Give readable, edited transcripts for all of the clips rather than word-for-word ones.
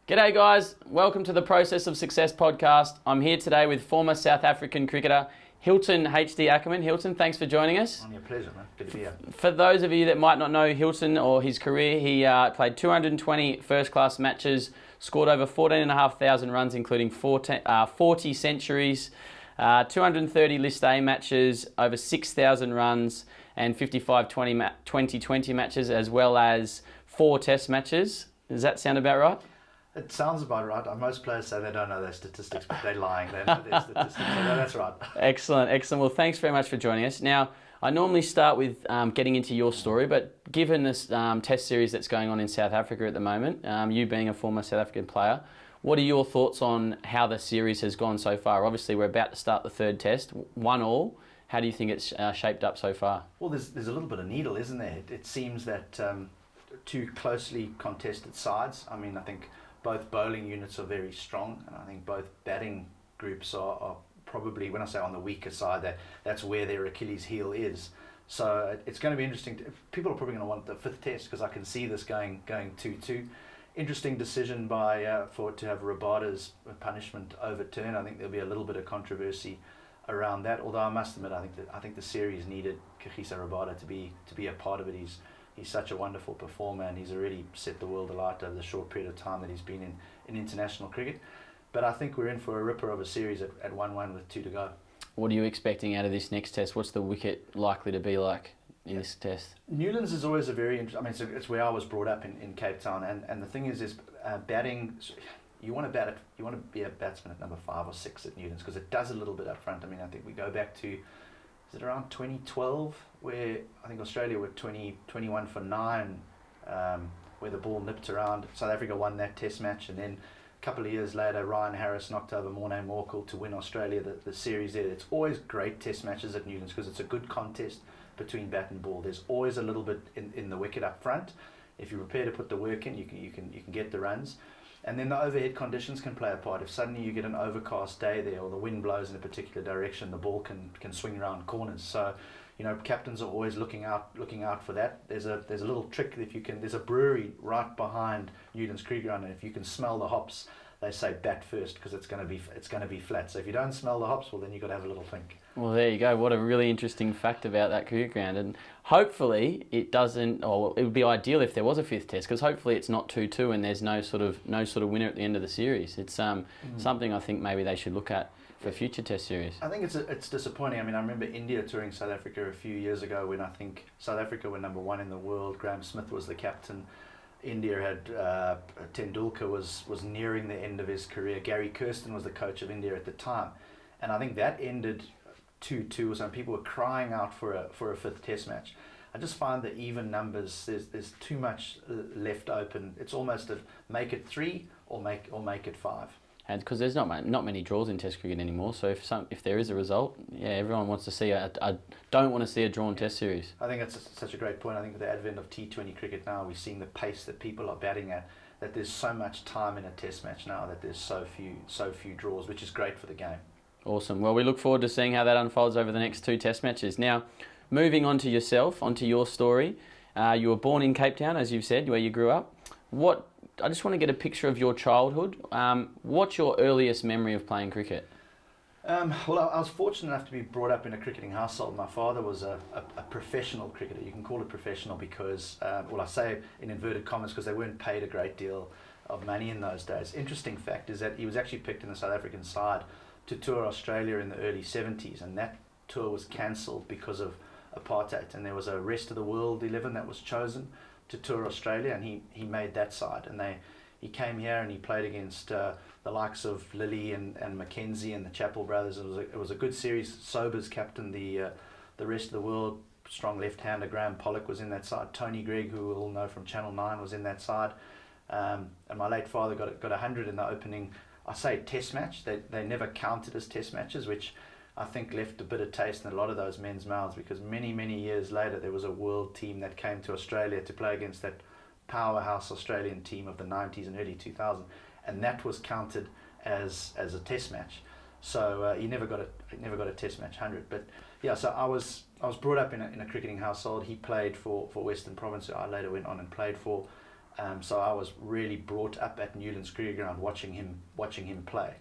G'day guys, welcome to the Process of Success podcast. I'm here today with former South African cricketer Hilton HD Ackermann. Hilton, thanks for joining us. On your pleasure, man. Good to be here. For those of you that might not know Hilton or his career, he played 220 first-class matches, scored over 14,500 runs, including 40 centuries, 230 List A matches, over 6,000 runs, and 55 2020 matches, as well as 4 Test matches. Does that sound about right? It sounds about right. Most players say they don't know their statistics, but they're lying. They know their statistics, so that's right. Excellent. Well, thanks very much for joining us. Now, I normally start with getting into your story, but given this Test series that's going on in South Africa at the moment, you being a former South African player, what are your thoughts on how the series has gone so far? Obviously, we're about to start the third Test, 1-1. How do you think it's shaped up so far? Well, there's a little bit of needle, isn't there? It seems that two closely contested sides. I mean, I think both bowling units are very strong, and I think both batting groups are probably, when I say on the weaker side, that's where their Achilles heel is. So it's going to be interesting. People are probably going to want the fifth Test because I can see this going 2-2. Interesting decision to have Rabada's punishment overturned. I think there'll be a little bit of controversy around that. Although I must admit, I think the series needed Kagiso Rabada to be a part of it. He's such a wonderful performer, and he's already set the world alight over the short period of time that he's been in international cricket. But I think we're in for a ripper of a series at 1-1 with 2 to go. What are you expecting out of this next Test? What's the wicket likely to be like in this Test? Newlands is always a very interesting. I mean, it's where I was brought up in Cape Town, and the thing is batting. You want to be a batsman at number 5 or 6 at Newlands because it does a little bit up front. I mean, I think we go back to, is it around 2012 where I think Australia were 21 for 9, where the ball nipped around. South Africa won that Test match, and then a couple of years later, Ryan Harris knocked over Morne Morkel to win Australia the series there. It's always great Test matches at Newlands because it's a good contest between bat and ball. There's always a little bit in the wicket up front. If you're prepared to put the work in, you can get the runs. And then the overhead conditions can play a part. If suddenly you get an overcast day there, or the wind blows in a particular direction, the ball can swing around corners. So, captains are always looking out for that. There's a little trick if you can. There's a brewery right behind Newlands Cricket Ground, and if you can smell the hops, they say bat first because it's going to be flat. So if you don't smell the hops, well then you've got to have a little think. Well, there you go. What a really interesting fact about that cricket ground. And hopefully it doesn't, or it would be ideal if there was a fifth Test, because hopefully it's not 2-2 and there's no sort of winner at the end of the series. It's something I think maybe they should look at for future Test series. I think it's disappointing. I mean, I remember India touring South Africa a few years ago when I think South Africa were number 1 in the world. Graham Smith was the captain. India had Tendulkar was nearing the end of his career. Gary Kirsten was the coach of India at the time, and I think that ended 2-2 or something. People were crying out for a fifth Test match. I just find that even numbers, there's too much left open. It's almost a make it 3 or make it 5. And because there's not many draws in Test cricket anymore, so if there is a result, everyone wants to see don't want to see a drawn Test series. I think that's such a great point. I think with the advent of T20 cricket now, we're seeing the pace that people are batting at. That there's so much time in a Test match now that there's so few draws, which is great for the game. Awesome. Well, we look forward to seeing how that unfolds over the next 2 Test matches. Now, moving on to yourself, onto your story. You were born in Cape Town, as you've said, where you grew up. I just want to get a picture of your childhood. What's your earliest memory of playing cricket? Well, I was fortunate enough to be brought up in a cricketing household. My father was a professional cricketer. You can call it professional because, I say in inverted commas because they weren't paid a great deal of money in those days. Interesting fact is that he was actually picked in the South African side to tour Australia in the early 70s, and that tour was cancelled because of apartheid, and there was a rest of the world 11 that was chosen to tour Australia, and he made that side, and he came here and he played against the likes of Lilly and Mackenzie and the Chappell brothers. It was a good series. Sobers captained the rest of the world. Strong left-hander Graham Pollock was in that side. Tony Gregg, who we all know from Channel 9, was in that side. And my late father got 100 in the opening, I say Test match. They never counted as Test matches, which I think left a bitter taste in a lot of those men's mouths, because many years later there was a world team that came to Australia to play against that powerhouse Australian team of the 90s and early 2000s, and that was counted as a Test match. So he never got a Test match 100. But yeah, so I was brought up in a cricketing household. He played for Western Province, who I later went on and played for. So I was really brought up at Newlands Cricket Ground watching him play.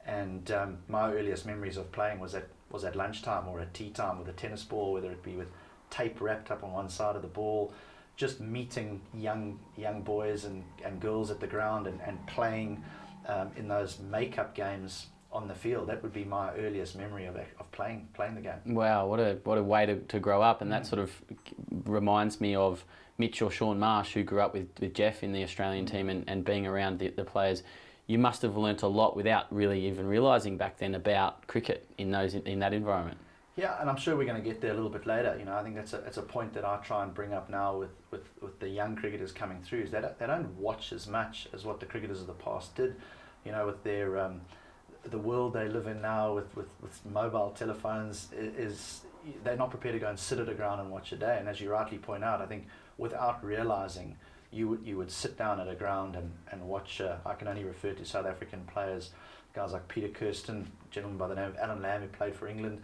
And my earliest memories of playing was at lunchtime or at tea time with a tennis ball, whether it be with tape wrapped up on one side of the ball, just meeting young boys and girls at the ground and playing in those make-up games on the field. That would be my earliest memory of playing the game. Wow, what a way to grow up, and that sort of reminds me of Mitch or Sean Marsh, who grew up with Jeff in the Australian team and being around the players. You must have learnt a lot without really even realising back then about cricket in that environment. Yeah, and I'm sure we're going to get there a little bit later. You know, I think that's a point that I try and bring up now with the young cricketers coming through, is that they don't watch as much as what the cricketers of the past did. You know, with their the world they live in now with mobile telephones, is they're not prepared to go and sit at a ground and watch a day. And as you rightly point out, I think without realising, you would sit down at a ground and watch. I can only refer to South African players, guys like Peter Kirsten, a gentleman by the name of Alan Lamb who played for England.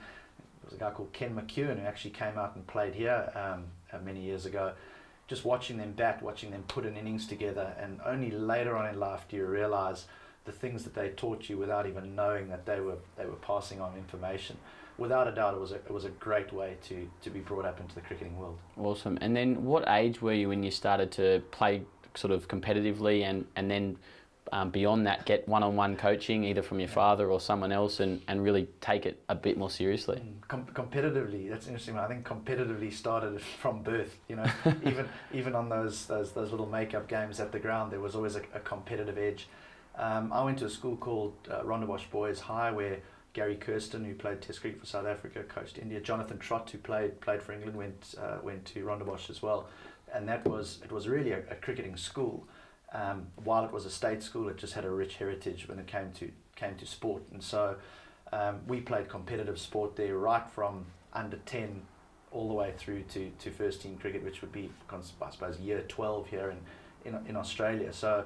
There was a guy called Ken McEwen who actually came out and played here many years ago. Just watching them bat, watching them put an innings together, and only later on in life do you realise the things that they taught you without even knowing that they were passing on information. Without a doubt, it was a great way to be brought up into the cricketing world. Awesome. And then what age were you when you started to play sort of competitively and then beyond that get one-on-one coaching either from your father or someone else and really take it a bit more seriously? Competitively, that's interesting. I think competitively started from birth. You know, even on those little make-up games at the ground, there was always a competitive edge. I went to a school called Rondebosch Boys High, where Gary Kirsten, who played Test cricket for South Africa, coached India. Jonathan Trott, who played for England, went to Rondebosch as well, and it was really a cricketing school. While it was a state school, it just had a rich heritage when it came to sport, and so we played competitive sport there right from under 10 all the way through to first team cricket, which would be, I suppose, year 12 here in Australia. So.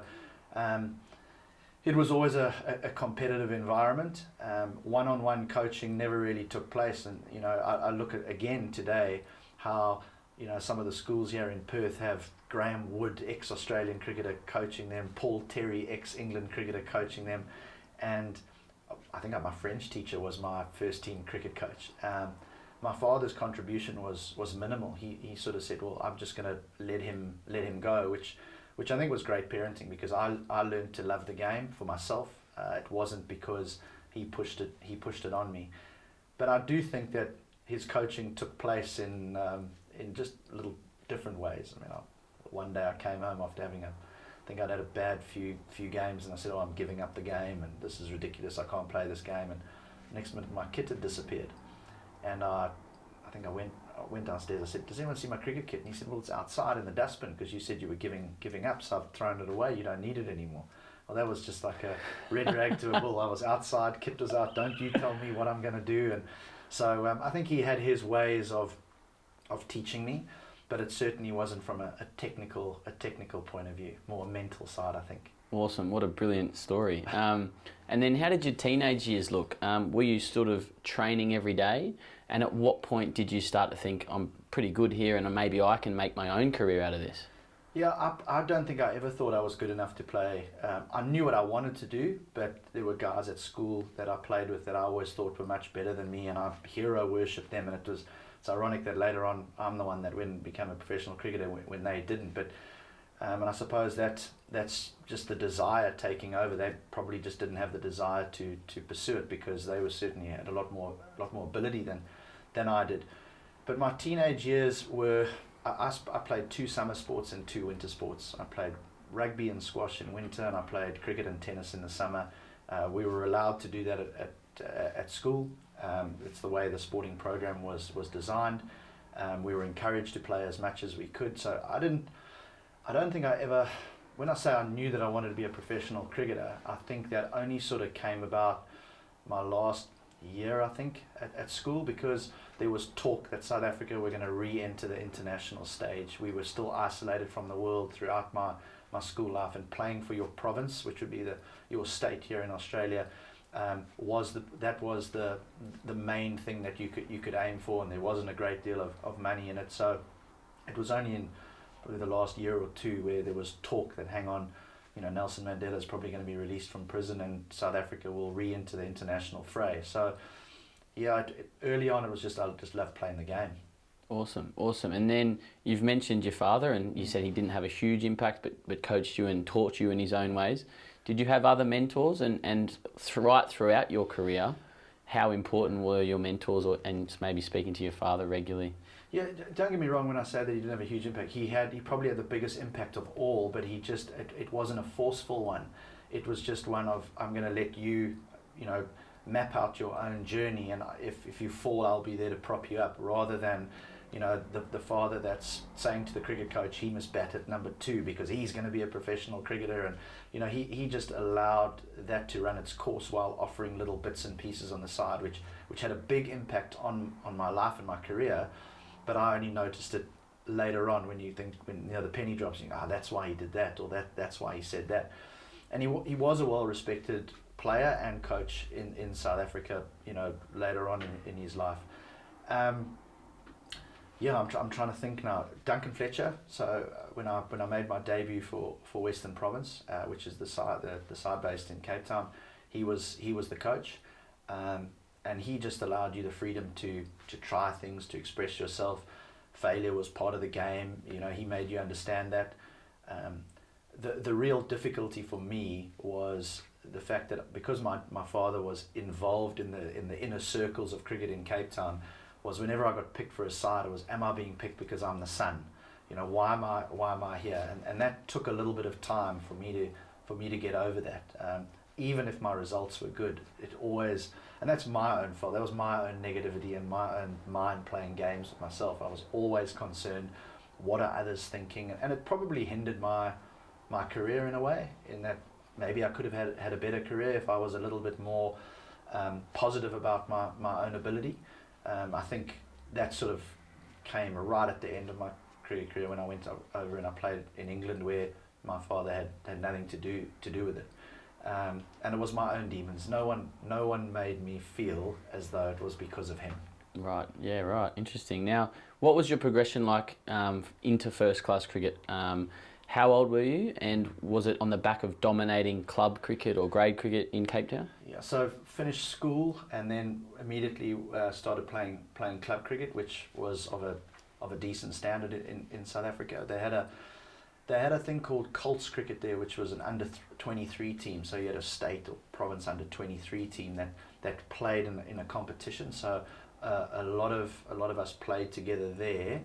It was always a competitive environment. One-on-one coaching never really took place, and you know, I look at again today how, you know, some of the schools here in Perth have Graham Wood, ex-Australian cricketer, coaching them, Paul Terry, ex-England cricketer, coaching them, and I think my French teacher was my first team cricket coach. My father's contribution was minimal. He sort of said, well, I'm just going to let him go, which I think was great parenting, because I learned to love the game for myself. It wasn't because he pushed it on me, but I do think that his coaching took place in just little different ways. I mean, one day I came home after I think I'd had a bad few games, and I said, "Oh, I'm giving up the game, and this is ridiculous. I can't play this game." And next minute, my kit had disappeared, and I think I went downstairs. I said, "Does anyone see my cricket kit?" And he said, "Well, it's outside in the dustbin because you said you were giving up, so I've thrown it away. You don't need it anymore." Well, that was just like a red rag to a bull. I was outside, kit was out. Don't you tell me what I'm going to do. And so I think he had his ways of teaching me, but it certainly wasn't from a technical point of view, more a mental side, I think. Awesome, what a brilliant story. And then how did your teenage years look? Were you sort of training every day? And at what point did you start to think, I'm pretty good here and maybe I can make my own career out of this? Yeah, I don't think I ever thought I was good enough to play. I knew what I wanted to do, but there were guys at school that I played with that I always thought were much better than me, and I hero worshipped them, and it's ironic that later on I'm the one that went and became a professional cricketer when they didn't. But and I suppose that's just the desire taking over. They probably just didn't have the desire to pursue it, because they were certainly had a lot more ability than I did. But my teenage years were, I played 2 summer sports and 2 winter sports. I played rugby and squash in winter, and I played cricket and tennis in the summer. We were allowed to do that at school. It's the way the sporting program was designed. We were encouraged to play as much as we could. So I don't think I ever, when I say I knew that I wanted to be a professional cricketer, I think that only sort of came about my last year, I think, at school, because there was talk that South Africa were going to re-enter the international stage. We were still isolated from the world throughout my school life, and playing for your province, which would be your state here in Australia, was the main thing that you could aim for, and there wasn't a great deal of money in it. So it was only in probably the last year or two, where there was talk that, hang on, Nelson Mandela is probably going to be released from prison and South Africa will re-enter the international fray. So yeah, early on it was just, I just loved playing the game. Awesome. And then you've mentioned your father, and you said he didn't have a huge impact, but coached you and taught you in his own ways. Did you have other mentors, and throughout your career, how important were your mentors, and maybe speaking to your father regularly? Yeah, don't get me wrong when I say that he didn't have a huge impact. He probably had the biggest impact of all, but it wasn't a forceful one. It was just one of, I'm going to let you, map out your own journey, and if you fall, I'll be there to prop you up, rather than, the father that's saying to the cricket coach he must bat at number 2 because he's going to be a professional cricketer. And he just allowed that to run its course while offering little bits and pieces on the side, which had a big impact on my life and my career. But I only noticed it later on, when the penny drops, you think, that's why he did that, or that's why he said that. And he was a well-respected player and coach in South Africa, later on in his life. I'm trying to think now. Duncan Fletcher. So when I made my debut for Western Province, which is the side based in Cape Town, he was the coach, and he just allowed you the freedom to try things, to express yourself. Failure was part of the game. He made you understand that. The real difficulty for me was the fact that, because my father was involved in the inner circles of cricket in Cape Town, was whenever I got picked for a side, it was, am I being picked because I'm the son? Why am I here? And that took a little bit of time for me to get over that. Even if my results were good, it always, and that's my own fault. That was my own negativity and my own mind playing games with myself. I was always concerned, what are others thinking? And it probably hindered my career in a way, in that maybe I could have had a better career if I was a little bit more positive about my own ability. I think that sort of came right at the end of my career when I went over and I played in England, where my father had nothing to do with it. And it was my own demons. No one made me feel as though it was because of him. Right. Yeah. Right. Interesting. Now, what was your progression like into first class cricket? How old were you, and was it on the back of dominating club cricket or grade cricket in Cape Town? Yeah. So finished school and then immediately started playing club cricket, which was of a decent standard in South Africa. They had a thing called Colts cricket there, which was an under 23 team. So you had a state or province under 23 team that played in a competition. So a lot of us played together there,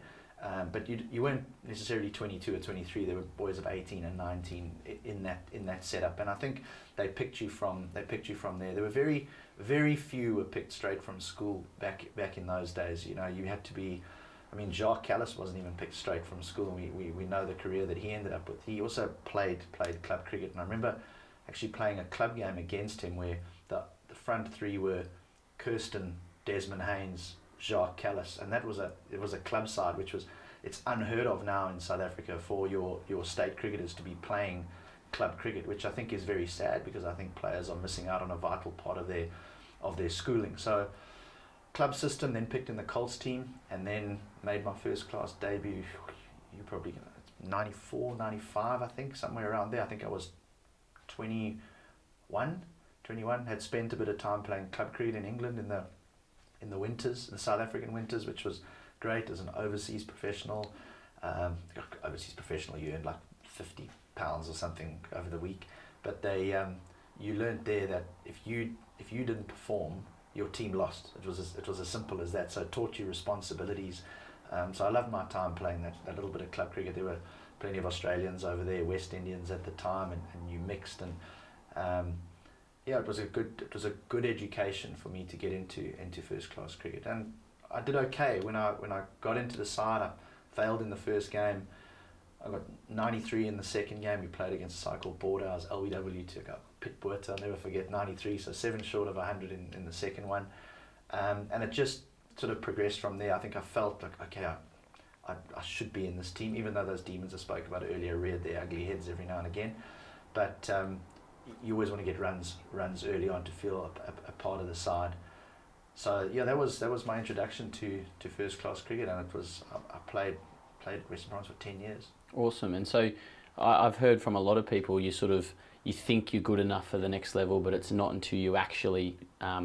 but you weren't necessarily 22 or 23. There were boys of 18 and 19 in that setup, and I think they picked you from there. There were very few were picked straight from school back in those days. You had to be. I mean, Jacques Callis wasn't even picked straight from school, and we know the career that he ended up with. He also played club cricket, and I remember actually playing a club game against him where the front three were Kirsten, Desmond Haynes, Jacques Callis, and it was a club side, it's unheard of now in South Africa for your state cricketers to be playing club cricket, which I think is very sad, because I think players are missing out on a vital part of their schooling. So club system, then picked in the Colts team, and then made my first class debut. You probably 94, 95, I think, somewhere around there. I think I was 21. Had spent a bit of time playing club cricket in England in the winters, the South African winters, which was great as an overseas professional. You earned like £50 or something over the week, but you learned there that if you didn't perform, your team lost. It was as simple as that. So it taught you responsibilities. So I loved my time playing that little bit of club cricket. There were plenty of Australians over there, West Indians at the time, and you mixed, and it was a good education for me to get into first class cricket. And I did okay when I got into the side. I failed in the first game. I got 93 in the second game. We played against a side called Bordeaux, LBW, took up Pit Buerta. I'll never forget, 93, so 7 short of 100 in the second one. And it just sort of progressed from there. I think I felt like, okay, I should be in this team, even though those demons I spoke about earlier reared their ugly heads every now and again. But you always want to get runs early on to feel a part of the side. So yeah, that was my introduction to first class cricket, and it was I played Western Province for 10 years. Awesome. And so I've heard from a lot of people, you think you're good enough for the next level, but it's not until you actually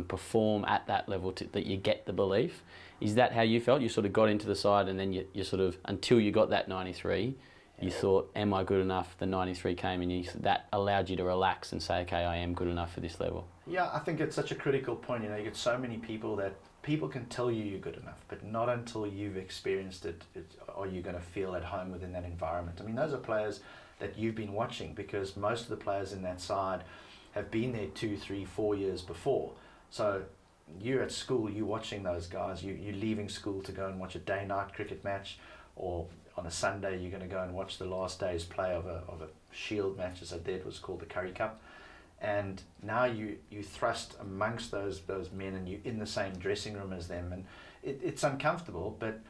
perform at that level that you get the belief. Is that how you felt? You sort of got into the side, and then you sort of, until you got that 93, you thought, am I good enough? The 93 came, and that allowed you to relax and say, okay, I am good enough for this level. Yeah, I think it's such a critical point. You get so many people that people can tell you're good enough, but not until you've experienced it are you going to feel at home within that environment. I mean, those are players that you've been watching, because most of the players in that side have been there 2, 3, 4 years before. So you're at school, you're watching those guys, you're leaving school to go and watch a day-night cricket match, or on a Sunday you're going to go and watch the last day's play of a shield match, as I did, was called the Curry Cup. And now you thrust amongst those men, and you're in the same dressing room as them, and it's uncomfortable, but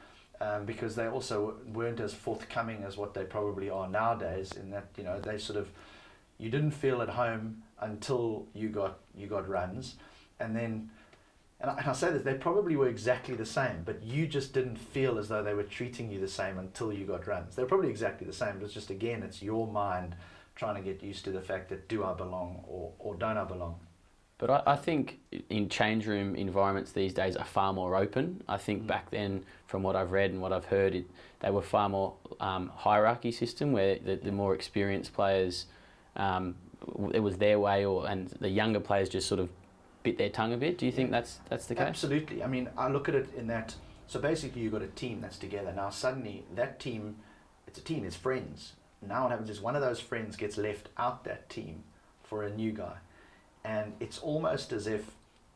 because they also weren't as forthcoming as what they probably are nowadays, in that they sort of, you didn't feel at home until you got runs, and then and I say this, they probably were exactly the same, but you just didn't feel as though they were treating you the same until you got runs. They're probably exactly the same, but it's just, again, it's your mind trying to get used to the fact that, do I belong or don't I belong? But I think in change room environments these days are far more open. I think back then, from what I've read and what I've heard, they were far more hierarchy system, where the more experienced players, it was their way, and the younger players just sort of bit their tongue a bit. Do you think that's the case? Absolutely. I mean, I look at it in that, so basically you've got a team that's together. Now suddenly that team, it's a team, it's friends. Now what happens is one of those friends gets left out that team for a new guy. And it's almost as if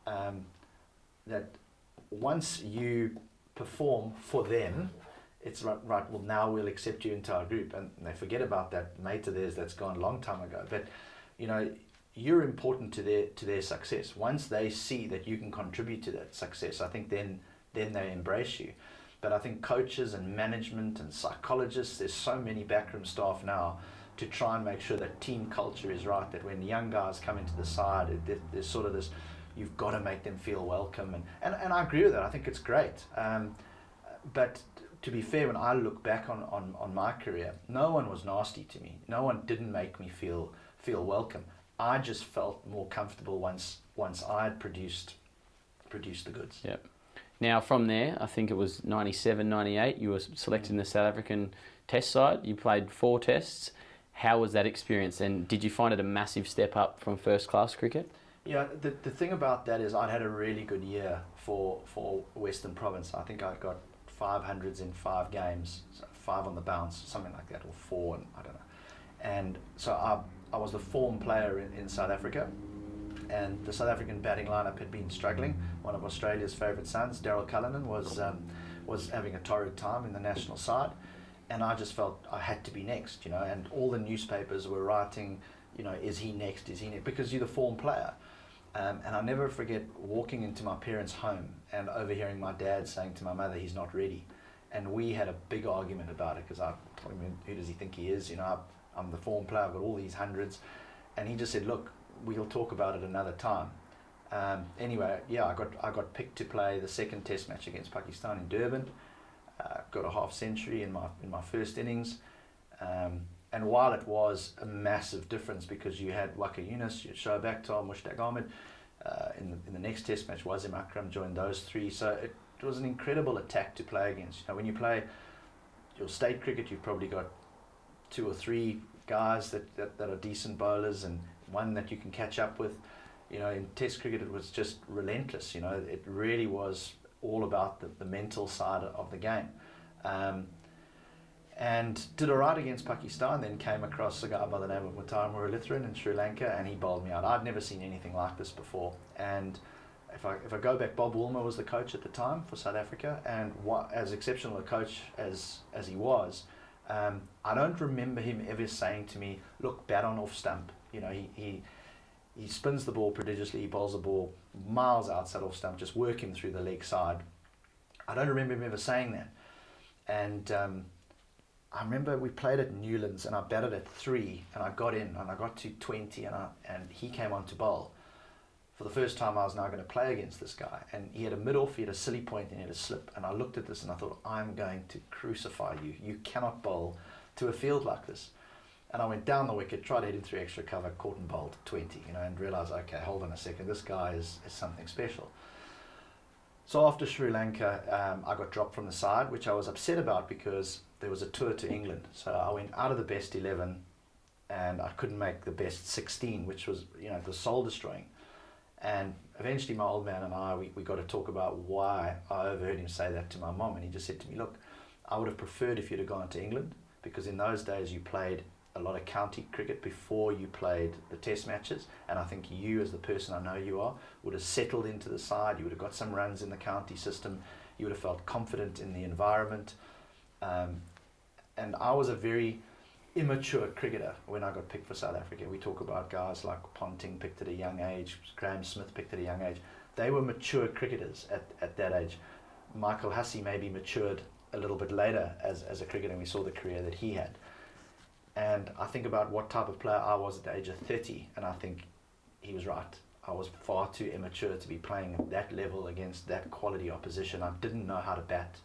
that once you perform for them, it's right, well, now we'll accept you into our group. And they forget about that mate of theirs that's gone a long time ago. But, you're important to their success. Once they see that you can contribute to that success, I think then they embrace you. But I think coaches and management and psychologists, there's so many backroom staff now to try and make sure that team culture is right, that when young guys come into the side, there's sort of this, you've got to make them feel welcome. And I agree with that. I think it's great. But to be fair, when I look back on my career, no one was nasty to me. No one didn't make me feel welcome. I just felt more comfortable once I had produced the goods. Yep. Now from there, I think it was 97, 98, you were selected in the South African test side. You played 4 tests. How was that experience, and did you find it a massive step up from first class cricket? Yeah, the thing about that is I'd had a really good year for Western Province. I think I got 500s in 5 games, so 5 on the bounce, something like that, or 4, and I don't know. And so I was the form player in South Africa, and the South African batting lineup had been struggling. One of Australia's favourite sons, Daryl Cullinan, was having a torrid time in the national side, and I just felt I had to be next, and all the newspapers were writing, is he next, because you're the form player. And I'll never forget walking into my parents' home and overhearing my dad saying to my mother, he's not ready. And we had a big argument about it, because I told him, who does he think he is? I'm the form player, I've got all these hundreds. And he just said, look, we'll talk about it another time. Anyway, yeah, I got picked to play the second test match against Pakistan in Durban. Got a half century in my first innings. And while it was a massive difference, because you had Waka Yunus, you had Shoaib Akhtar, Mushtaq Ahmed, in the next test match, Wazim Akram joined those 3. So it was an incredible attack to play against. When you play your state cricket, you've probably got 2 or 3 guys that are decent bowlers, and one that you can catch up with. In test cricket, it was just relentless. It really was all about the mental side of the game. And did all right against Pakistan, then came across a guy by the name of Muthar Muralitharan in Sri Lanka, and he bowled me out. I'd never seen anything like this before. And if I go back, Bob Woolmer was the coach at the time for South Africa, and as exceptional a coach as he was, I don't remember him ever saying to me, look, bat on off stump. He spins the ball prodigiously, he bowls the ball miles outside off stump, just work him through the leg side. I don't remember him ever saying that. And I remember we played at Newlands, and I batted at 3, and I got in, and I got to 20, and he came on to bowl. For the first time, I was now going to play against this guy, and he had a mid-off, he had a silly point, and he had a slip, and I looked at this and I thought, I'm going to crucify you. You cannot bowl to a field like this. And I went down the wicket, tried to hit him through extra cover, caught and bowled 20, and realised, okay, hold on a second, this guy is something special. So after Sri Lanka, I got dropped from the side, which I was upset about because there was a tour to England. So I went out of the best 11 and I couldn't make the best 16, which was, it was soul destroying. And eventually my old man and I, we got to talk about why I overheard him say that to my mom. And he just said to me, look, I would have preferred if you'd have gone to England, because in those days you played a lot of county cricket before you played the test matches, and I think you, as the person I know you are, would have settled into the side, you would have got some runs in the county system, you would have felt confident in the environment, and I was a very immature cricketer when I got picked for South Africa. We talk about guys like Ponting picked at a young age, Graham Smith picked at a young age. They were mature cricketers at that age. Michael Hussey maybe matured a little bit later as a cricketer, and we saw the career that he had. And I think about what type of player I was at the age of 30, and I think he was right. I was far too immature to be playing at that level against that quality opposition. I didn't know how to bat.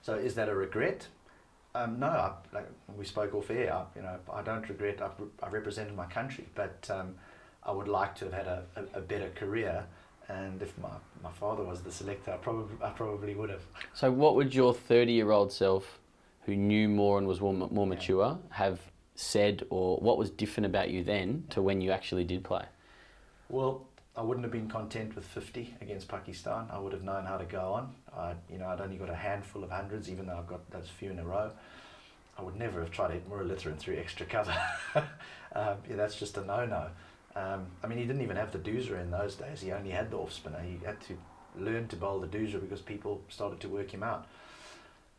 So is that a regret? No, like we spoke off air. I don't regret. I represented my country, but I would like to have had a better career. And if my father was the selector, I probably would have. So what would your 30-year-old self, who knew more and was more mature, have said, or what was different about you then to when you actually did play? Well, I wouldn't have been content with 50 against Pakistan. I would have known how to go on. I'd only got a handful of hundreds, even though I've got those few in a row. I would never have tried to hit Muralitharan through extra cover. That's just a no-no. He didn't even have the doozer in those days. He only had the off-spinner. He had to learn to bowl the doozer because people started to work him out.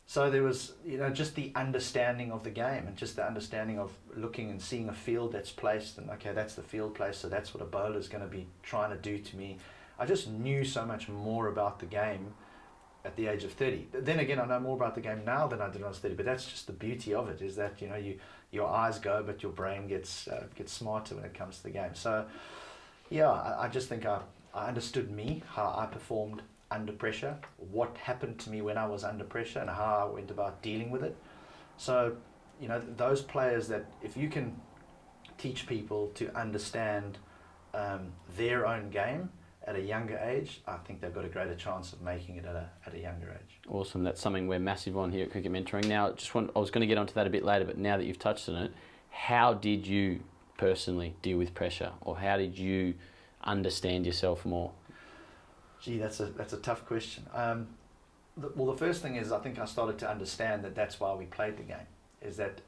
So there was, just the understanding of the game and just the understanding of looking and seeing a field that's placed and, okay, that's the field place, so that's what a bowler's going to be trying to do to me. I just knew so much more about the game at the age of 30. Then again, I know more about the game now than I did when I was 30, but that's just the beauty of it, is that, your eyes go, but your brain gets smarter when it comes to the game. So, yeah, I just think I understood how I performed under pressure, what happened to me when I was under pressure, and how I went about dealing with it. So, those players that, if you can teach people to understand their own game at a younger age, I think they've got a greater chance of making it at a younger age. Awesome. That's something we're massive on here at Cricket Mentoring. Now, I was going to get onto that a bit later, but now that you've touched on it, how did you personally deal with pressure, or how did you understand yourself more? Gee, that's a tough question. The first thing is, I think I started to understand that that's why we played the game. Is that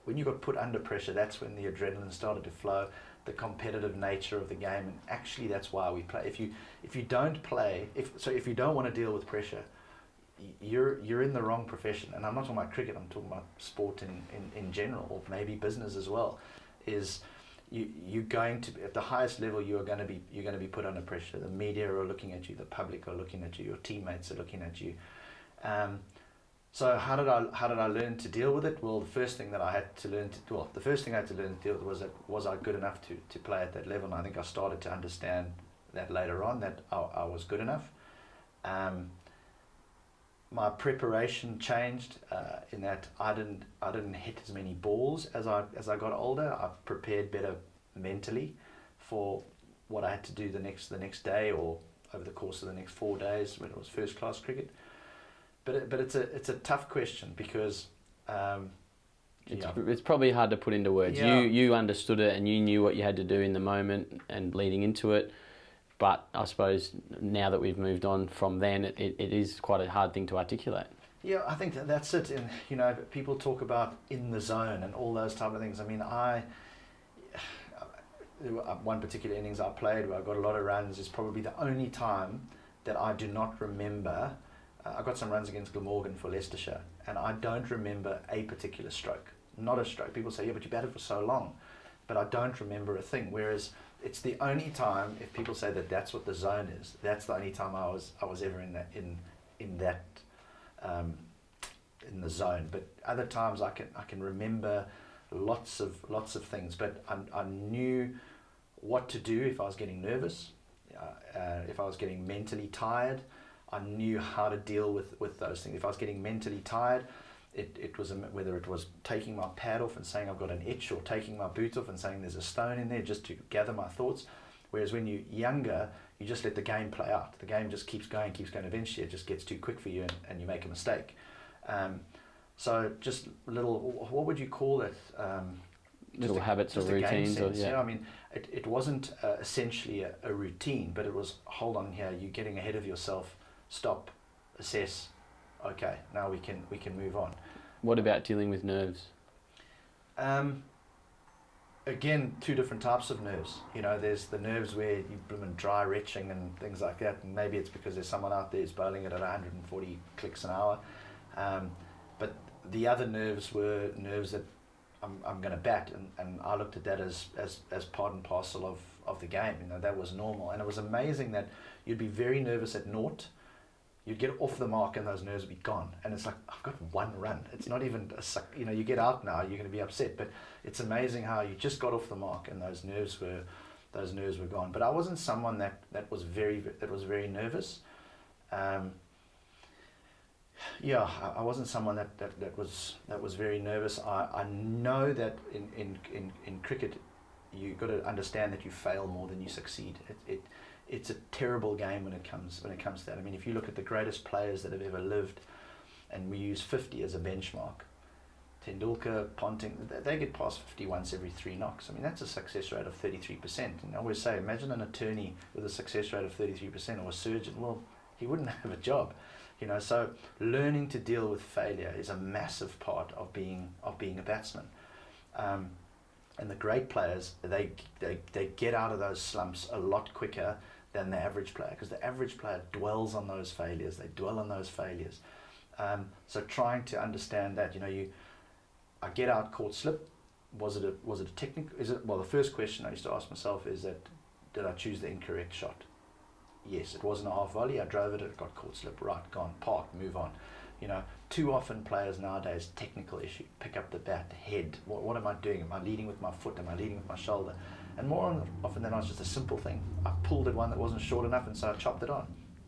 when you got put under pressure, that's when the adrenaline started to flow, the competitive nature of the game, and actually that's why we play. If you don't play, if you don't want to deal with pressure, you're in the wrong profession. And I'm not talking about cricket. I'm talking about sport in general, or maybe business as well. You're going to, at the highest level, you're going to be put under pressure. The media are looking at you, the public are looking at you, your teammates are looking at you. So how did I learn to deal with it? Well, the first thing I had to learn to deal with was I good enough to play at that level? And I think I started to understand that later on, that I was good enough. My preparation changed in that I didn't hit as many balls as I got older. I prepared better mentally for what I had to do the next day, or over the course of the next 4 days when it was first class cricket. But it's a tough question because it's probably hard to put into words. Yeah. You understood it and you knew what you had to do in the moment and leading into it. But I suppose now that we've moved on from then, it is quite a hard thing to articulate. Yeah, I think that's it. And people talk about in the zone and all those type of things. I mean, one particular innings I played where I got a lot of runs is probably the only time that I do not remember. I got some runs against Glamorgan for Leicestershire, and I don't remember a particular stroke. Not a stroke. People say, yeah, but you batted for so long. But I don't remember a thing. Whereas it's the only time, if people say that that's what the zone is, that's the only time I was ever in the zone. But other times I can remember lots of things. But I knew what to do if I was getting nervous, if I was getting mentally tired. I knew how to deal with those things. If I was getting mentally tired, It was whether it was taking my pad off and saying I've got an itch, or taking my boot off and saying there's a stone in there, just to gather my thoughts. Whereas when you're younger, you just let the game play out. The game just keeps going. Eventually, it just gets too quick for you, and you make a mistake. So just little, what would you call it? Little habits or routines. I mean, it wasn't essentially a routine, but it was, hold on here, you're getting ahead of yourself. Stop, assess. Okay, now we can move on. What about dealing with nerves? Again, two different types of nerves. There's the nerves where you blooming dry retching and things like that, and maybe it's because there's someone out there who's bowling it at 140 clicks an hour. But the other nerves were nerves that I'm going to bat, and I looked at that as part and parcel of the game. That was normal, and it was amazing that you'd be very nervous at naught. You'd get off the mark and those nerves would be gone. And it's like, I've got one run. It's not even, you get out now, you're going to be upset. But it's amazing how you just got off the mark and those nerves were gone. But I wasn't someone that was very nervous. I wasn't someone that was very nervous. I know that in cricket, you've got to understand that you fail more than you succeed. It's a terrible game when it comes to that. I mean, if you look at the greatest players that have ever lived, and we use 50 as a benchmark, Tendulkar, Ponting, they get past 50 once every 3 knocks. I mean, that's a success rate of 33%. And I always say, imagine an attorney with a success rate of 33%, or a surgeon. Well, he wouldn't have a job. So learning to deal with failure is a massive part of being a batsman. And the great players, they get out of those slumps a lot quicker than the average player, because the average player dwells on those failures. They dwell on those failures. So trying to understand that, I get out, caught slip. Was it a technical? Well, the first question I used to ask myself is that, did I choose the incorrect shot? Yes, it wasn't a half volley. I drove it got caught slip. Right, gone, parked, move on. Too often players nowadays, technical issue, pick up the bat, head. What am I doing? Am I leading with my foot? Am I leading with my shoulder? And more often than not, it's just a simple thing. I pulled at one that wasn't short enough, and so I chopped it on.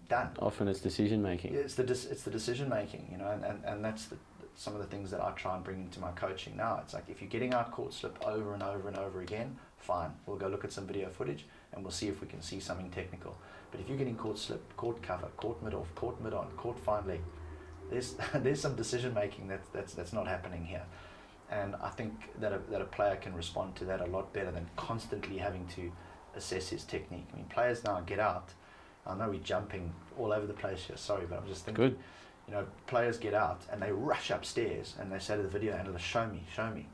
Done. Often it's decision making. It's the decision making, and that's some of the things that I try and bring into my coaching now. It's like, if you're getting out caught slip over and over and over again, fine. We'll go look at some video footage and we'll see if we can see something technical. But if you're getting caught slip, caught cover, caught mid off, caught mid on, caught fine leg, there's some decision making that's not happening here. And I think that a player can respond to that a lot better than constantly having to assess his technique. I mean, players now get out. I know we're jumping all over the place here, sorry, but I'm just thinking. Good. Players get out and they rush upstairs and they say to the video analyst, show me.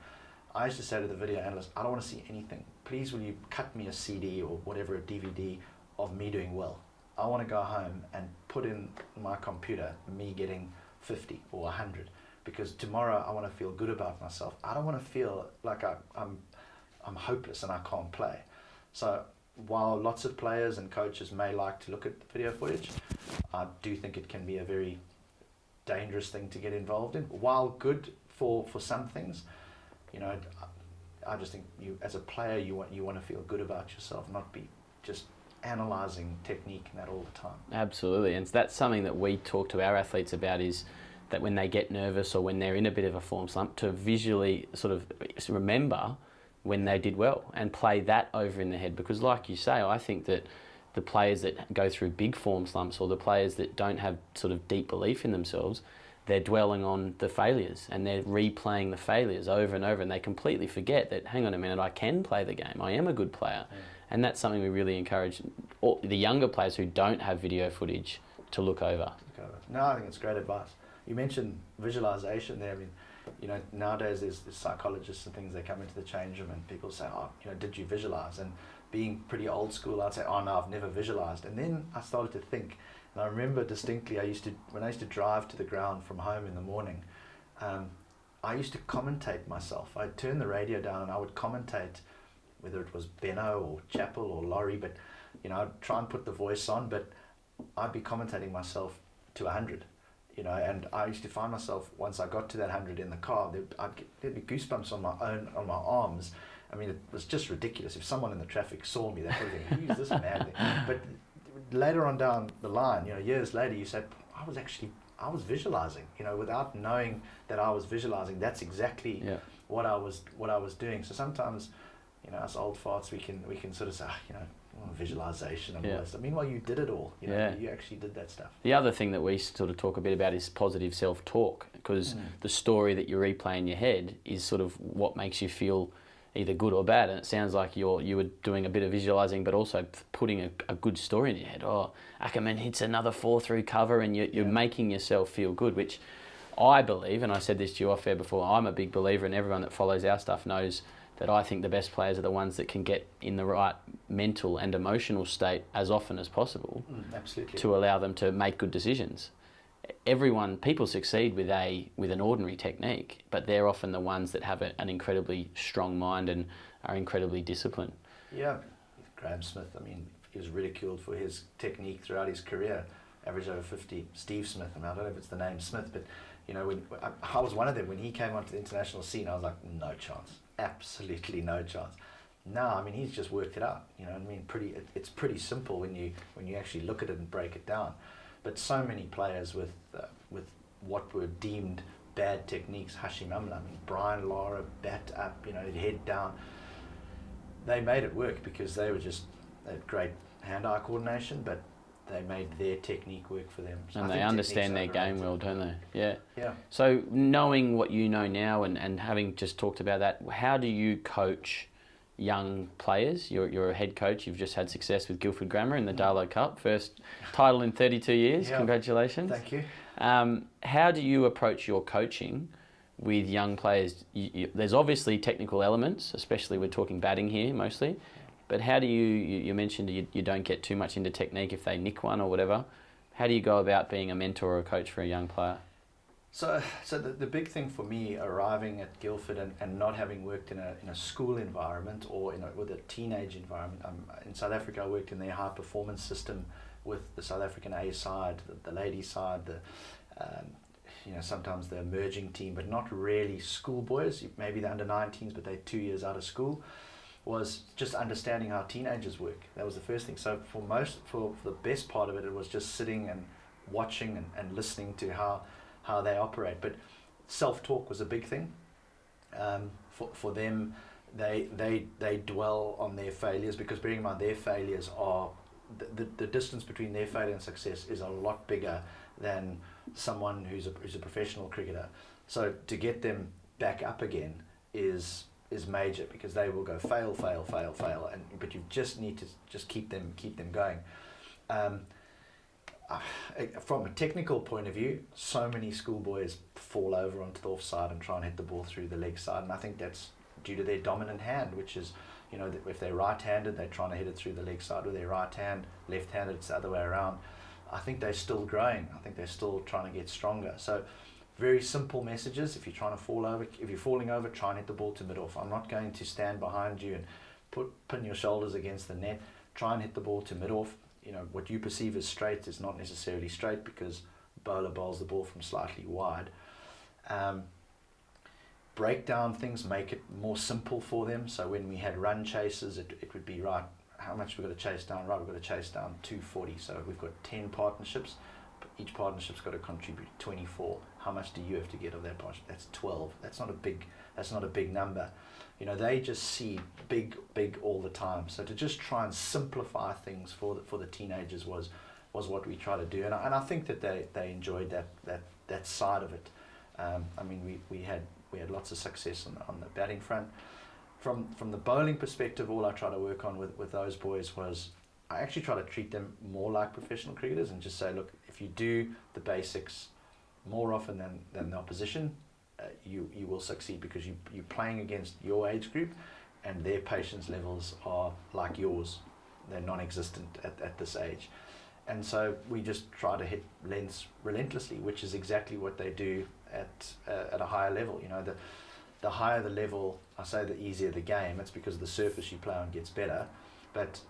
I used to say to the video analyst, I don't want to see anything. Please will you cut me a CD or whatever, a DVD of me doing well. I want to go home and put in my computer me getting 50 or 100, because tomorrow I want to feel good about myself. I don't want to feel like I'm hopeless and I can't play. So while lots of players and coaches may like to look at video footage, I do think it can be a very dangerous thing to get involved in. While good for some things, I just think you, as a player, you want to feel good about yourself, not be just analysing technique and that all the time. Absolutely, and that's something that we talk to our athletes about, is that when they get nervous or when they're in a bit of a form slump, to visually sort of remember when they did well and play that over in their head. Because like you say, I think that the players that go through big form slumps, or the players that don't have sort of deep belief in themselves, they're dwelling on the failures and they're replaying the failures over and over, and they completely forget that, hang on a minute, I can play the game, I am a good player. Yeah. And that's something we really encourage all the younger players who don't have video footage to look over. No, I think it's great advice. You mentioned visualization there. I mean, nowadays there's psychologists and things that come into the change room and people say, did you visualize? And being pretty old school, I'd say, oh no, I've never visualized. And then I started to think, and I remember distinctly, when I used to drive to the ground from home in the morning, I used to commentate myself. I'd turn the radio down and I would commentate, whether it was Benno or Chappell or Laurie, but I'd try and put the voice on, but I'd be commentating myself to 100. And I used to find myself, once I got to that 100 in the car, there'd be goosebumps on my arms. I mean, it was just ridiculous. If someone in the traffic saw me, they'd probably think, who's this man? But later on down the line, years later, you said, I was actually I was visualizing, without knowing that I was visualizing. That's exactly what I was doing. So sometimes, us old farts, we can sort of say, visualization and all that stuff. Meanwhile, you did it all. You actually did that stuff. The other thing that we sort of talk a bit about is positive self-talk, because the story that you replay in your head is sort of what makes you feel either good or bad. And it sounds like you were doing a bit of visualizing, but also putting a good story in your head. Oh, Ackermann hits another 4-through cover, and you're making yourself feel good, which I believe, and I said this to you off air before, I'm a big believer, and everyone that follows our stuff knows that I think the best players are the ones that can get in the right mental and emotional state as often as possible absolutely. to allow them to make good decisions. People succeed with an ordinary technique, but they're often the ones that have an incredibly strong mind and are incredibly disciplined. Yeah, Graham Smith, he was ridiculed for his technique throughout his career, average over 50. Steve Smith, I don't know if it's the name Smith, but when I was one of them. When he came onto the international scene, I was like, no chance, absolutely no chance. Now, he's just worked it out. It's pretty simple when you actually look at it and break it down. But so many players with what were deemed bad techniques, Hashim Amla, Brian Lara, bat up, head down. They made it work because they had great hand-eye coordination, but they made their technique work for them. So and they understand their game well, don't they? Yeah. Yeah. So knowing what you know now and having just talked about that, how do you coach young players? You're a head coach. You've just had success with Guildford Grammar in the Darlow Cup. First title in 32 years. Yeah. Congratulations. Thank you. How do you approach your coaching with young players? There's obviously technical elements, especially we're talking batting here mostly. But how do you mentioned you don't get too much into technique if they nick one or whatever. How do you go about being a mentor or a coach for a young player? So the big thing for me arriving at Guildford and not having worked in a school environment or with a teenage environment, in South Africa I worked in their high performance system with the South African A side, the ladies side, sometimes the emerging team, but not really schoolboys, maybe the under 19s, but they're 2 years out of school. Was just understanding how teenagers work. That was the first thing. So for the best part of it, it was just sitting and watching and listening to how they operate. But self-talk was a big thing. For them, they dwell on their failures, because bearing in mind their failures are, the distance between their failure and success is a lot bigger than someone who's a professional cricketer. So to get them back up again is major, because they will go fail, but you just need to just keep them going. From a technical point of view, so many schoolboys fall over onto the offside and try and hit the ball through the leg side, and I think that's due to their dominant hand, which is, if they're right-handed, they're trying to hit it through the leg side with their right hand. Left-handed, it's the other way around. I think they're still growing. I think they're still trying to get stronger. So very simple messages. If you're falling over, try and hit the ball to mid-off. I'm not going to stand behind you and pin your shoulders against the net. Try and hit the ball to mid-off. What you perceive as straight is not necessarily straight, because bowler bowls the ball from slightly wide. Break down things, make it more simple for them. So when we had run chases, it would be, right, how much we've got to chase down? Right, we've got to chase down 240. So we've got 10 partnerships. Each partnership's got to contribute 24. How much do you have to get of that partnership? That's 12. That's not a big number. They just see big all the time. So to just try and simplify things for the teenagers was what we try to do, and I think that they enjoyed that side of it. We had lots of success on the batting front. From the bowling perspective, all I try to work on with those boys was, I actually try to treat them more like professional cricketers and just say, look, if you do the basics more often than the opposition, you will succeed, because you're playing against your age group and their patience levels are like yours. They're non-existent at this age. And so we just try to hit lengths relentlessly, which is exactly what they do at a higher level. The higher the level, I say the easier the game. It's because the surface you play on gets better, but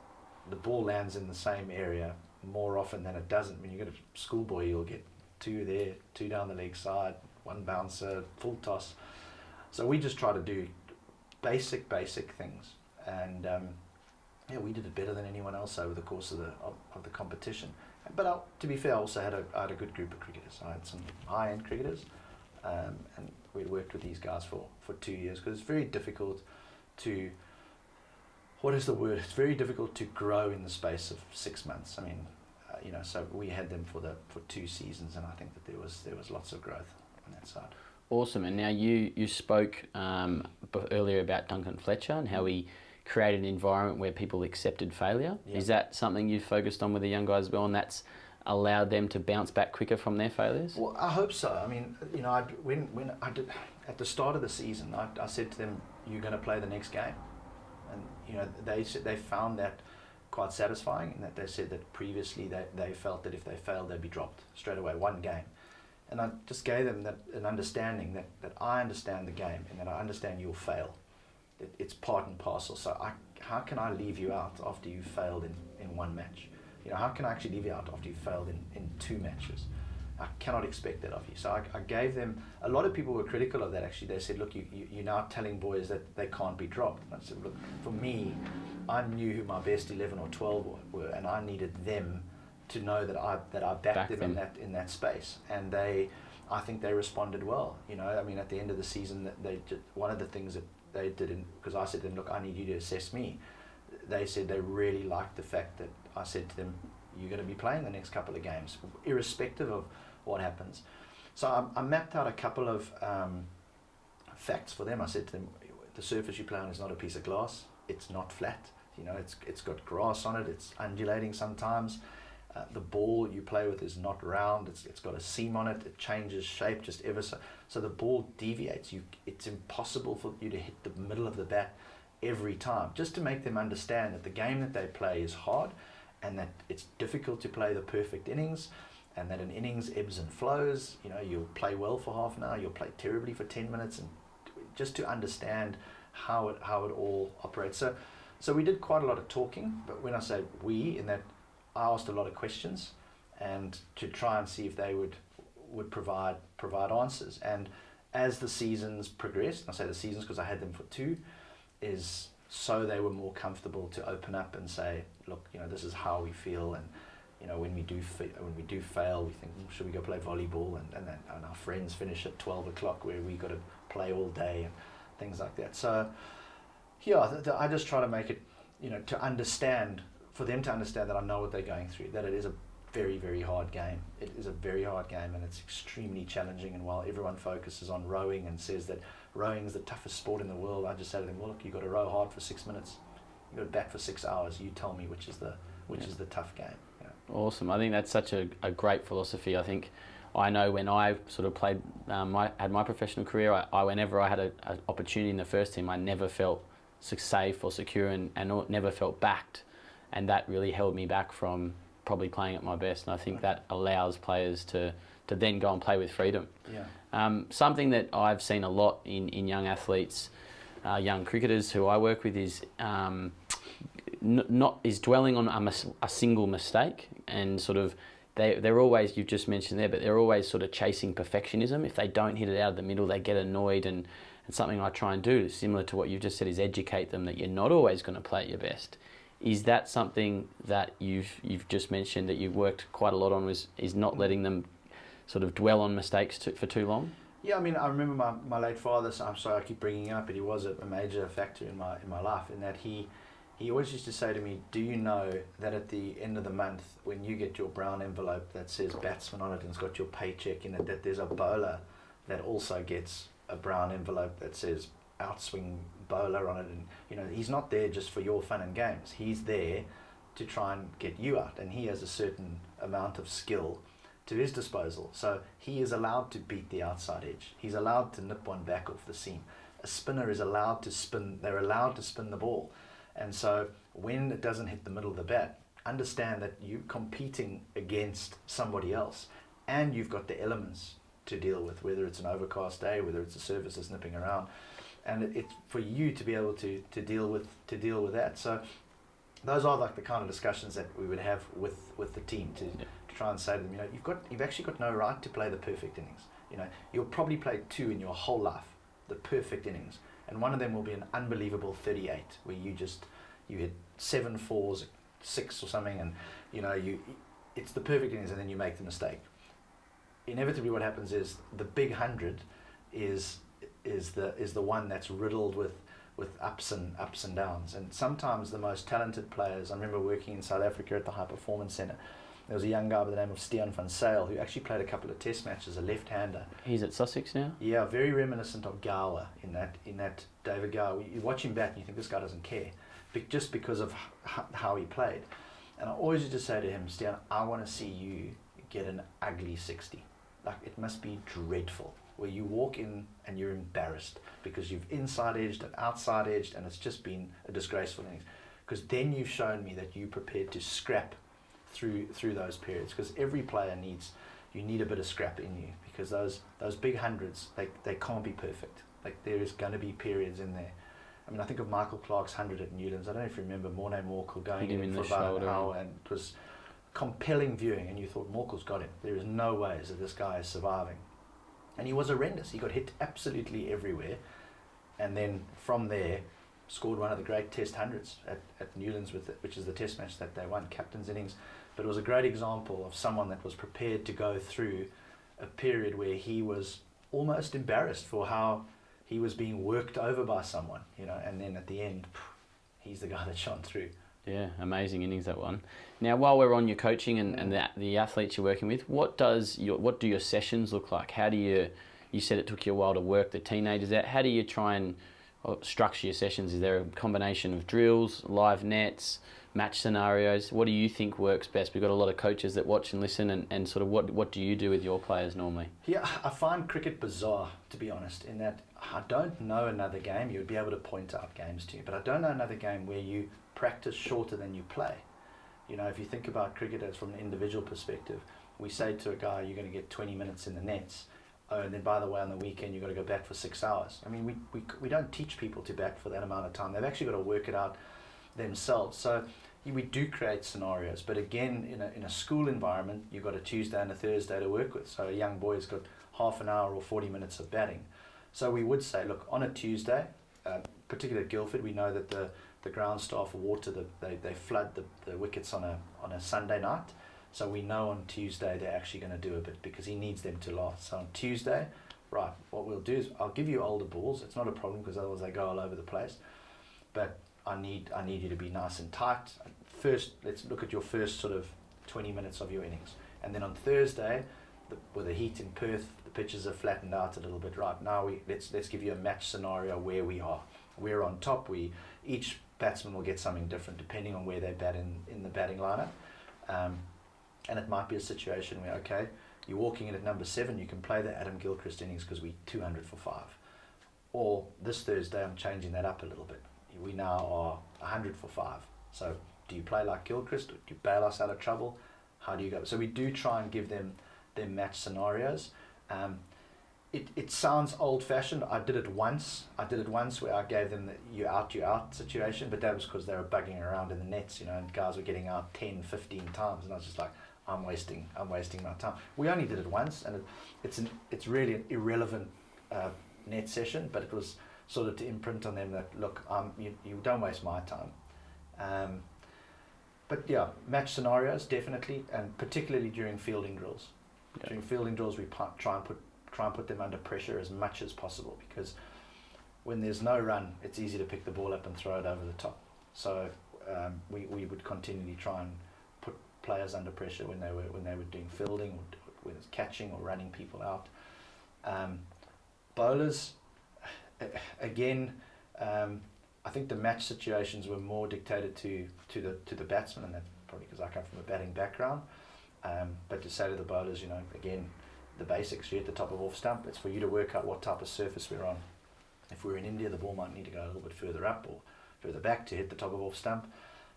the ball lands in the same area more often than it doesn't. When you get a schoolboy, you'll get 2 there, 2 down the leg side, 1 bouncer, full toss. So we just try to do basic things, and we did it better than anyone else over the course of the competition. But to be fair, I also I had a good group of cricketers. I had some high-end cricketers, and we worked with these guys for 2 years, because it's very difficult to, what is the word? It's very difficult to grow in the space of 6 months. I mean, so we had them for 2 seasons, and I think that there was lots of growth on that side. Awesome. And now you spoke earlier about Duncan Fletcher and how he created an environment where people accepted failure. Yeah. Is that something you focused on with the young guys as well, and that's allowed them to bounce back quicker from their failures? Well, I hope so. I mean, when I did at the start of the season, I said to them, "You're going to play the next game," and they found that quite satisfying, and that they said that previously they felt that if they failed, they'd be dropped straight away, one game. And I just gave them an understanding that I understand the game, and that I understand you'll fail. It's part and parcel. So how can I leave you out after you failed in one match? How can I actually leave you out after you failed in 2 matches? I cannot expect that of you. So I gave them, a lot of people were critical of that actually. They said, look, you're now telling boys that they can't be dropped. And I said, look, for me, I knew who my best 11 or 12 were, and I needed them to know that I backed them in that space. And I think they responded well. I mean, at the end of the season, one of the things that they did, because I said to them, look, I need you to assess me. They said they really liked the fact that I said to them, you're going to be playing the next couple of games, irrespective of what happens. So I mapped out a couple of facts for them. I said to them, the surface you play on is not a piece of glass. It's not flat. It's got grass on it. It's undulating sometimes. The ball you play with is not round. It's got a seam on it. It changes shape just ever so. So the ball deviates. It's impossible for you to hit the middle of the bat every time. Just to make them understand that the game that they play is hard, and that it's difficult to play the perfect innings, and that an innings ebbs and flows. You'll play well for half an hour. You'll play terribly for 10 minutes, and just to understand how it all operates. So we did quite a lot of talking. But when I say we, in that, I asked a lot of questions, and to try and see if they would provide answers. And as the seasons progressed, and I say the seasons because I had them for 2, is so they were more comfortable to open up and say, look, this is how we feel, and when we do fail, we think, should we go play volleyball? And our friends finish at 12 o'clock where we got to play all day and things like that. So yeah, I just try to make it, to understand, for them to understand that I know what they're going through, that it is a very, very hard game. It is a very hard game, and it's extremely challenging. And while everyone focuses on rowing and says that rowing is the toughest sport in the world, I just say to them, well, look, you've got to row hard for 6 minutes. You've got to bat for 6 hours. You tell me which is the tough game. Awesome. I think that's such a great philosophy. I think I know when I sort of played, had my professional career, whenever I had an opportunity in the first team, I never felt safe or secure, and never felt backed. And that really held me back from probably playing at my best. And I think that allows players to then go and play with freedom. Yeah. Something that I've seen a lot in young athletes, young cricketers who I work with, is dwelling on a single mistake, and sort of they're always, you've just mentioned there, but they're always sort of chasing perfectionism. If they don't hit it out of the middle, they get annoyed. And something I try and do, similar to what you've just said, is educate them that you're not always going to play at your best. Is that something that you've just mentioned that you've worked quite a lot on, is not letting them sort of dwell on mistakes for too long? Yeah, I mean, I remember my late father, so I'm sorry I keep bringing him up, but he was a major factor in my life, in that he always used to say to me, do you know that at the end of the month, when you get your brown envelope that says batsman on it and it's got your paycheck in it, that there's a bowler that also gets a brown envelope that says outswing bowler on it? And he's not there just for your fun and games. He's there to try and get you out, and he has a certain amount of skill to his disposal. So he is allowed to beat the outside edge. He's allowed to nip one back off the seam. A spinner is allowed to spin. They're allowed to spin the ball. And so when it doesn't hit the middle of the bat, understand that you're competing against somebody else, and you've got the elements to deal with, whether it's an overcast day, whether it's a surface that's nipping around, and it's for you to be able to deal with that. So those are like the kind of discussions that we would have with the team to try and say to them, you've actually got no right to play the perfect innings. You'll probably play 2 in your whole life, the perfect innings, and one of them will be an unbelievable 38 where you hit 7 fours, 6 or something, and it's the perfect innings, and then you make the mistake. Inevitably, what happens is the big 100 is the one that's riddled with ups and downs. And sometimes the most talented players. I remember working in South Africa at the High Performance Centre. There was a young guy by the name of Stiaan van Zyl who actually played a couple of test matches, a left-hander. He's at Sussex now? Yeah, very reminiscent of Gower in that David Gower. You watch him bat and you think this guy doesn't care, just because of how he played. And I always used to say to him, Stiaan, I want to see you get an ugly 60. Like, it must be dreadful, where you walk in and you're embarrassed because you've inside edged and outside edged, and it's just been a disgraceful innings. Because then you've shown me that you're prepared to scrap through those periods, because every player you need a bit of scrap in you, because those big hundreds, they can't be perfect. Like, there is going to be periods in there. I mean, I think of Michael Clark's 100 at Newlands. I don't know if you remember Morne Morkel going in for about an hour, and it was compelling viewing, and you thought Morkel's got him. There is no ways that this guy is surviving. And he was horrendous. He got hit absolutely everywhere, and then from there scored one of the great test hundreds at Newlands, which is the test match that they won, captain's innings. But it was a great example of someone that was prepared to go through a period where he was almost embarrassed for how he was being worked over by someone, and then at the end, he's the guy that shone through. Yeah, amazing innings, that one. Now, while we're on your coaching and the athletes you're working with, what do your sessions look like? How do you said it took you a while to work the teenagers out. How do you try and structure your sessions? Is there a combination of drills, live nets, match scenarios? What do you think works best? We've got a lot of coaches that watch and listen, and sort of what do you do with your players normally? Yeah, I find cricket bizarre, to be honest, in that I don't know another game. You would be able to point out games to you, but I don't know another game where you practice shorter than you play. If you think about cricket as from an individual perspective, we say to a guy, you're going to get 20 minutes in the nets. Oh, and then by the way, on the weekend, you've got to go bat for 6 hours. I mean, we don't teach people to bat for that amount of time. They've actually got to work it out themselves. So we do create scenarios, but again, in a school environment, you've got a Tuesday and a Thursday to work with. So a young boy's got half an hour or 40 minutes of batting. So we would say, look, on a Tuesday, particularly at Guildford, we know that the ground staff water, they flood the wickets on a Sunday night. So we know on Tuesday they're actually going to do a bit, because he needs them to last. So on Tuesday, right, what we'll do is I'll give you older balls. It's not a problem, because otherwise they go all over the place. But I need you to be nice and tight. First, let's look at your first sort of 20 minutes of your innings. And then on Thursday, with the heat in Perth, the pitches are flattened out a little bit. Right, now let's give you a match scenario where we are. We're on top. Each batsman will get something different depending on where they bat in the batting lineup. And it might be a situation where, okay, you're walking in at number 7, you can play the Adam Gilchrist innings because we're 200 for 5. Or this Thursday, I'm changing that up a little bit. We now are 100 for 5. So do you play like Gilchrist? Do you bail us out of trouble? How do you go? So we do try and give them match scenarios. It sounds old-fashioned. I did it once where I gave them the you out situation, but that was because they were bugging around in the nets, and guys were getting out 10, 15 times, and I was just like, I'm wasting my time. We only did it once, and it's really an irrelevant net session, but it was sort of to imprint on them that, look, you don't waste my time. But yeah, match scenarios definitely, and particularly during fielding drills. Yeah. During fielding drills, we try and put them under pressure as much as possible, because when there's no run, it's easy to pick the ball up and throw it over the top. So we would continually try and put players under pressure when they were doing fielding, or when it's catching or running people out. Bowlers, again, I think the match situations were more dictated to the batsman, and that's probably because I come from a batting background. But to say to the bowlers, again, the basics, you're at the top of off stump. It's for you to work out what type of surface we're on. If we're in India, the ball might need to go a little bit further up or further back to hit the top of off stump.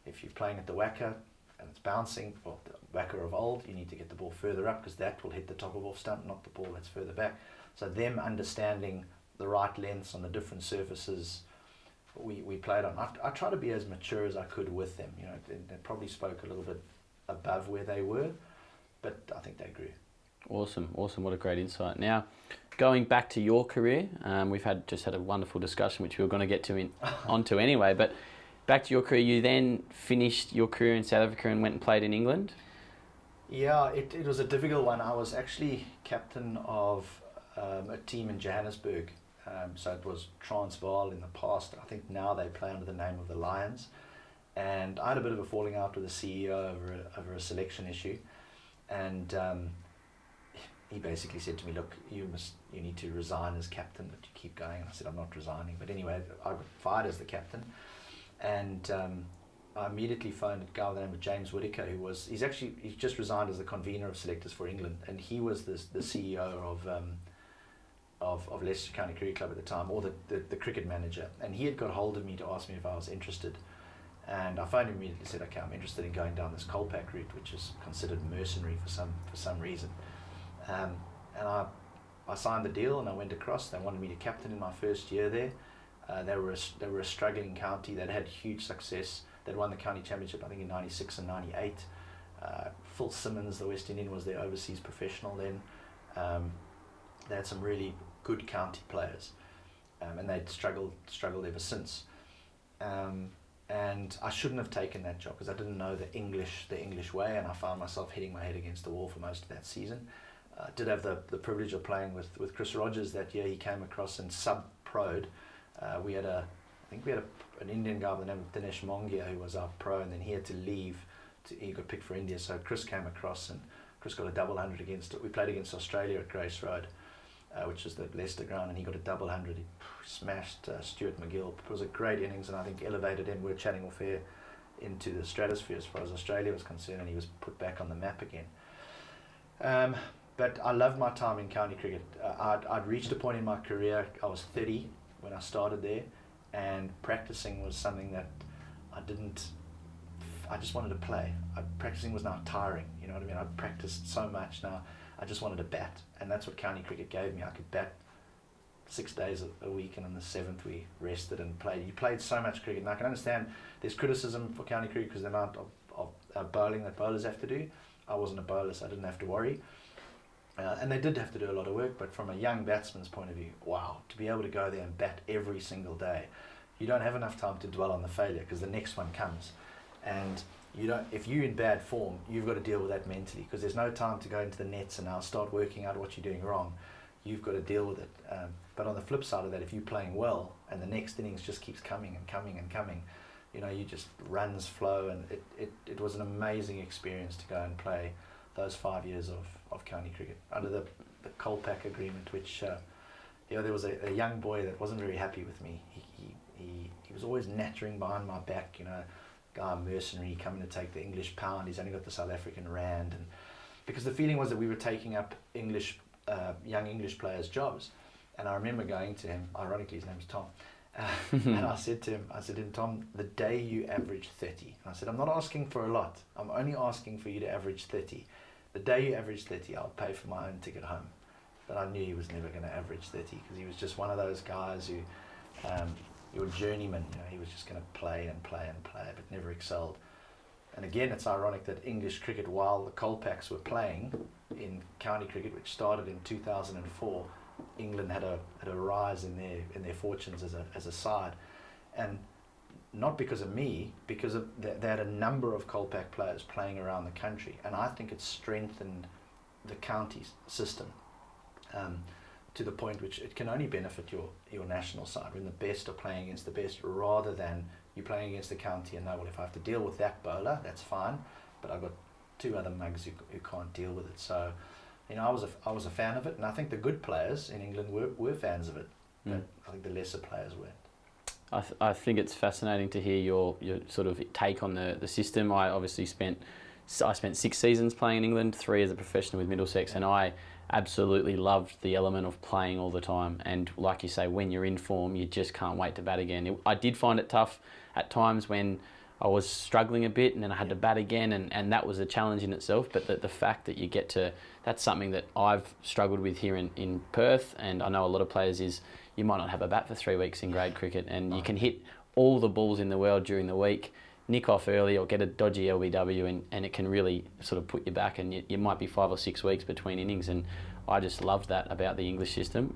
If you're playing at the whacker and it's bouncing, well, the whacker of old, you need to get the ball further up, because that will hit the top of off stump, not the ball that's further back. So them understanding the right lengths on the different surfaces we played on. I try to be as mature as I could with them. They probably spoke a little bit above where they were, but I think they grew. Awesome. What a great insight. Now, going back to your career, we've just had a wonderful discussion, which we were going to get onto anyway. But back to your career, you then finished your career in South Africa and went and played in England. Yeah, it was a difficult one. I was actually captain of a team in Johannesburg. So it was Transvaal in the past. I think now they play under the name of the Lions. And I had a bit of a falling out with the CEO over a selection issue. And he basically said to me, look, you need to resign as captain, but you keep going. And I said, I'm not resigning. But anyway, I got fired as the captain. And I immediately phoned a guy by the name of James Whittaker, he's just resigned as the convener of selectors for England, and he was the CEO of Leicester County Cricket Club at the time, or the cricket manager, and he had got hold of me to ask me if I was interested, and I phoned him immediately and said, okay, I'm interested in going down this Colpack route, which is considered mercenary for some reason, and I signed the deal and I went across. They wanted me to captain in my first year there. They were a struggling county. They'd had huge success. They'd won the county championship, I think, in 96 and 98. Phil Simmons, the West Indian, was their overseas professional then. They had some really good county players, and they'd struggled ever since. And I shouldn't have taken that job because I didn't know the English way, and I found myself hitting my head against the wall for most of that season. I did have the privilege of playing with Chris Rogers that year. He came across and sub-pro'd. We had an Indian guy by the name of Dinesh Mongia who was our pro, and then he had to leave. He got picked for India, so Chris came across and Chris got a double hundred against it. We played against Australia at Grace Road, which is the Leicester ground, and he got a double hundred. He smashed Stuart McGill. It was a great innings, and I think elevated him. We were chatting off air into the stratosphere as far as Australia was concerned, and he was put back on the map again. But I loved my time in county cricket. I'd reached a point in my career. I was 30 when I started there, and practicing was something that I just wanted to play. Practicing was now tiring, you know what I mean? I'd practiced so much now, I just wanted to bat, and that's what county cricket gave me. I could bat 6 days a week, and on the 7th we rested and played. You played so much cricket, and I can understand there's criticism for county cricket because the amount of bowling that bowlers have to do. I wasn't a bowler, so I didn't have to worry. And they did have to do a lot of work, but from a young batsman's point of view, wow, to be able to go there and bat every single day, you don't have enough time to dwell on the failure because the next one comes. And if you're in bad form, you've got to deal with that mentally because there's no time to go into the nets and now start working out what you're doing wrong. You've got to deal with it. But on the flip side of that, if you're playing well and the next innings just keeps coming and coming and coming, you just runs flow, and it was an amazing experience to go and play those 5 years of county cricket under the Colpack agreement, which there was a young boy that wasn't very happy with me. He was always nattering behind my back, guy mercenary coming to take the English pound. He's only got the South African rand, and because the feeling was that we were taking up young English players' jobs. And I remember going to him. Ironically, his name's Tom. And I said to him, Tom, the day you average 30, and I said, I'm not asking for a lot. I'm only asking for you to average 30. The day you average 30, I'll pay for my own ticket home. But I knew he was never going to average 30 because he was just one of those guys who, your journeyman, he was just going to play and play and play, but never excelled. And again, it's ironic that English cricket, while the Colpacks were playing in county cricket, which started in 2004, England had a rise in their fortunes as a side, and not because of me, because they had a number of Colpack players playing around the country, and I think it strengthened the county system to the point which it can only benefit your national side when the best are playing against the best, rather than you playing against the county and know, well, if I have to deal with that bowler, that's fine, but I've got two other mugs who can't deal with it. So I was a fan of it, and I think the good players in England were fans of it, but I think the lesser players weren't. I think it's fascinating to hear your sort of take on the system. I obviously spent 6 seasons playing in England, 3 as a professional with Middlesex, and I absolutely loved the element of playing all the time. And like you say, when you're in form, you just can't wait to bat again. I did find it tough at times when I was struggling a bit and then I had to bat again, and that was a challenge in itself. But the fact that you get to, that's something that I've struggled with here in Perth, and I know a lot of players is you might not have a bat for 3 weeks in grade cricket, and you can hit all the balls in the world during the week, nick off early or get a dodgy LBW, and it can really sort of put you back, and you might be 5 or 6 weeks between innings, and I just loved that about the English system.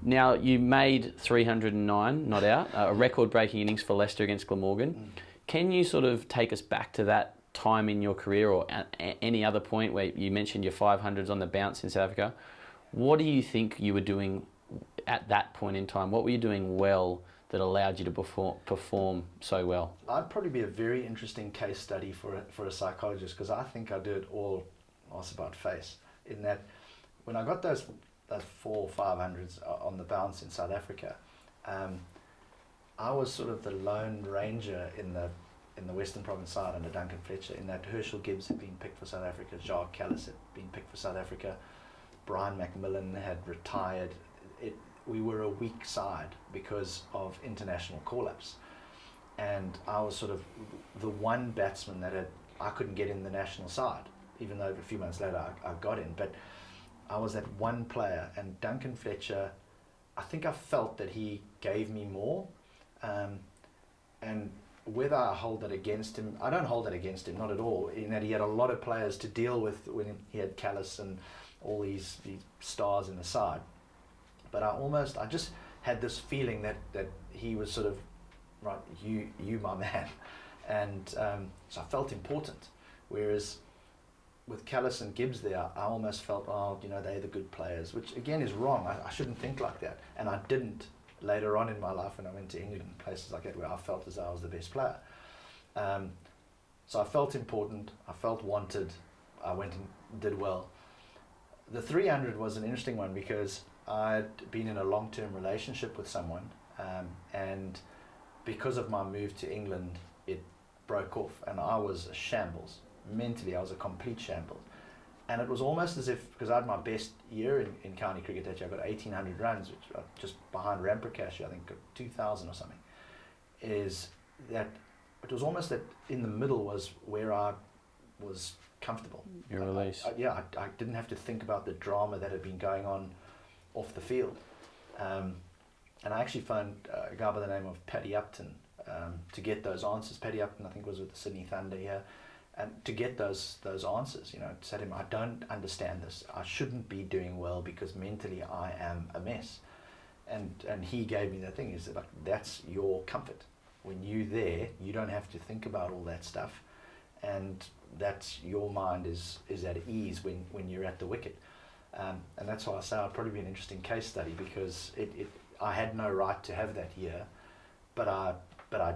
Now, you made 309 not out, a record-breaking innings for Leicester against Glamorgan. Can you sort of take us back to that time in your career or at any other point where you mentioned your 500s on the bounce in South Africa, what do you think you were doing at that point in time? What were you doing well that allowed you to perform so well? I'd probably be a very interesting case study for a psychologist, because I think I do it all about face. In that, when I got those 400s-500s on the bounce in South Africa, I was sort of the lone ranger in the Western Province side under Duncan Fletcher, in that Herschel Gibbs had been picked for South Africa, Jacques Callis had been picked for South Africa, Brian McMillan had retired. We were a weak side because of international call-ups, and I was sort of the one batsman that I couldn't get in the national side, even though a few months later I got in. But I was that one player, and Duncan Fletcher, I think I felt that he gave me more, and whether I hold that against him, I don't hold that against him, not at all, in that he had a lot of players to deal with when he had Callis and all these stars in the side. But I just had this feeling that he was sort of, right, you my man. And so I felt important. Whereas with Callis and Gibbs there, I almost felt, they're the good players, which again is wrong. I shouldn't think like that. And I didn't later on in my life when I went to England and places like that where I felt as though I was the best player. So I felt important, I felt wanted, I went and did well. The 300 was an interesting one because I'd been in a long-term relationship with someone, and because of my move to England, it broke off, and I was a shambles. Mentally, I was a complete shambles. And it was almost as if, because I had my best year in county cricket that year, I got 1,800 runs, which just behind Ramprakash, I think got 2,000 or something, is that it was almost that in the middle was where I was comfortable. Your release. I didn't have to think about the drama that had been going on off the field. And I actually phoned a guy by the name of Paddy Upton to get those answers. Paddy Upton, I think, was with the Sydney Thunder here. And to get those answers, to say to him, I don't understand this. I shouldn't be doing well because mentally I am a mess. And he gave me the thing, is that, like, that's your comfort. When you're there, you don't have to think about all that stuff. And that's your mind is at ease when you're at the wicket. And that's why I say I'd probably be an interesting case study, because I had no right to have that year, but I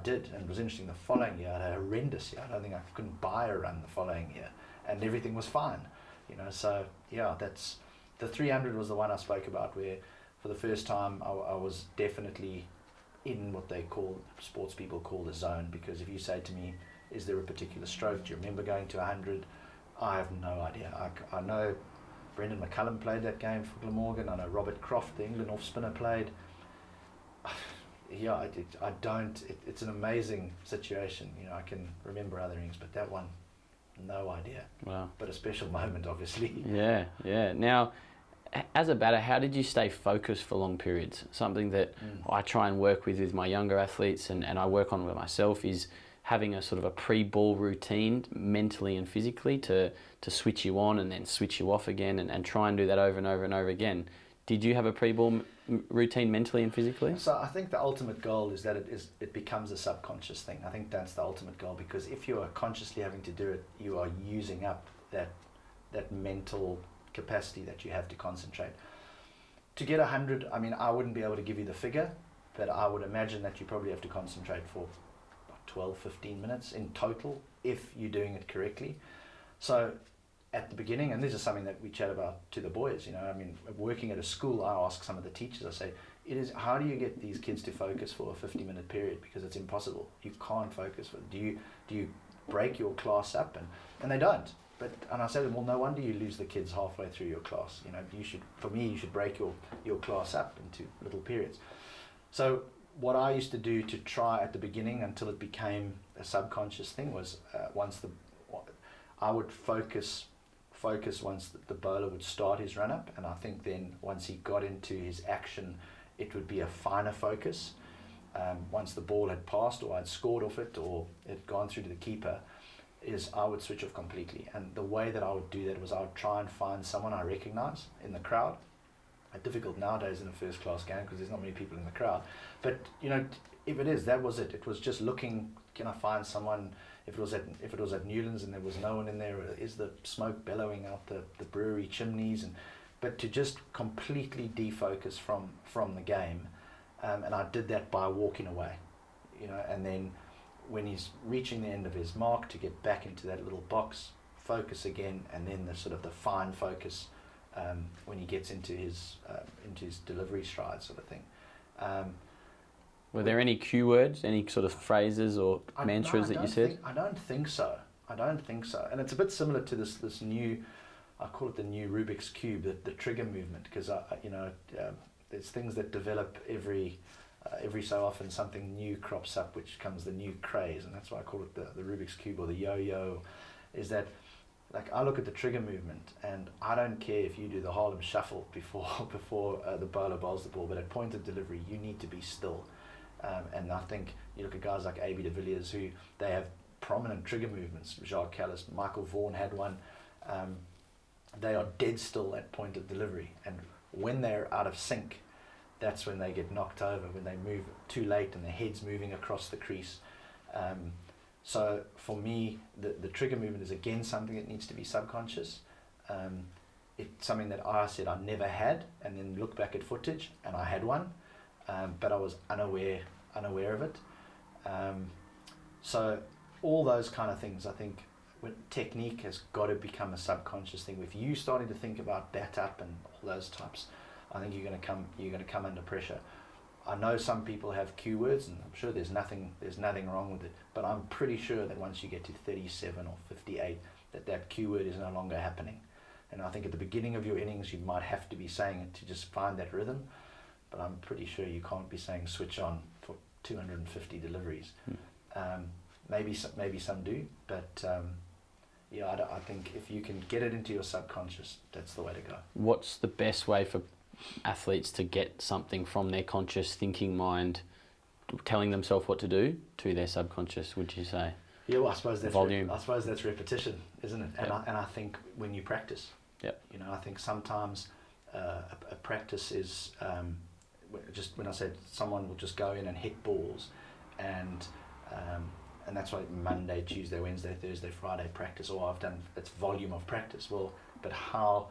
did, and it was interesting. The following year, I had a horrendous year. I don't think I couldn't buy a run the following year, and everything was fine, So yeah, that's the 300 was the one I spoke about, where for the first time I was definitely in what sports people call the zone. Because if you say to me, is there a particular stroke? Do you remember going to 100? I have no idea. I know Brendan McCullum played that game for Glamorgan. I know Robert Croft, the England off-spinner, played. Yeah, I don't. It's an amazing situation. I can remember other innings, but that one, no idea. Wow. But a special moment, obviously. Yeah. Now, as a batter, how did you stay focused for long periods? Something that I try and work with my younger athletes, and I work on with myself, is having a sort of a pre-ball routine mentally and physically to switch you on and then switch you off again, and try and do that over and over and over again. Did you have a pre-ball routine mentally and physically? So I think the ultimate goal is that it becomes a subconscious thing. I think that's the ultimate goal, because if you are consciously having to do it, you are using up that mental capacity that you have to concentrate. To get 100, I wouldn't be able to give you the figure, but I would imagine that you probably have to concentrate for 12-15 minutes in total if you're doing it correctly. So at the beginning, and this is something that we chat about to the boys, working at a school, I ask some of the teachers, I say, how do you get these kids to focus for a 50-minute period? Because it's impossible. You can't focus. Do you break your class up? And they don't. And I say to them, well, no wonder you lose the kids halfway through your class. You should break your class up into little periods. So what I used to do to try at the beginning until it became a subconscious thing was I would focus once the bowler would start his run up, and I think then once he got into his action, it would be a finer focus. Once the ball had passed, or I'd scored off it, or it had gone through to the keeper, I would switch off completely. And the way that I would do that was I would try and find someone I recognize in the crowd. Difficult nowadays in a first class game because there's not many people in the crowd, but if it is, that was it. It was just looking, can I find someone if it was at Newlands and there was no one in there, is the smoke bellowing out the brewery chimneys, but to just completely defocus from the game, and I did that by walking away, and then when he's reaching the end of his mark, to get back into that little box, focus again, and then the sort of the fine focus when he gets into his delivery stride sort of thing. Were there any cue words, any sort of phrases or mantras that you said? I don't think so. And it's a bit similar to this new, I call it the new Rubik's Cube, the trigger movement, because there's things that develop every so often. Something new crops up, which comes the new craze, and that's why I call it the Rubik's Cube or the yo-yo. Is that, like, I look at the trigger movement, and I don't care if you do the Harlem Shuffle before the bowler bowls the ball, but at point of delivery, you need to be still. And I think you look at guys like A.B. de Villiers, who they have prominent trigger movements. Jacques Callis, Michael Vaughan had one. They are dead still at point of delivery, and when they're out of sync, that's when they get knocked over, when they move too late and their head's moving across the crease. So for me, the trigger movement is again something that needs to be subconscious. It's something that I said I never had, and then look back at footage, and I had one, but I was unaware of it. So all those kind of things, I think, technique has got to become a subconscious thing. If you starting to think about bat up and all those types, I think you're going to come under pressure. I know some people have cue words, and I'm sure there's nothing wrong with it, but I'm pretty sure that once you get to 37 or 58, that cue word is no longer happening. And I think at the beginning of your innings, you might have to be saying it to just find that rhythm, but I'm pretty sure you can't be saying switch on for 250 deliveries. Maybe some do, but I think if you can get it into your subconscious, that's the way to go. What's the best way for athletes to get something from their conscious thinking mind, telling themselves what to do, to their subconscious, would you say? Yeah, well, I suppose that's volume. I suppose that's repetition, isn't it? Yep. And I think when you practice, I think sometimes a practice is just when I said someone will just go in and hit balls, and that's why Monday, Tuesday, Wednesday, Thursday, Friday practice, or I've done it's volume of practice. Well, but how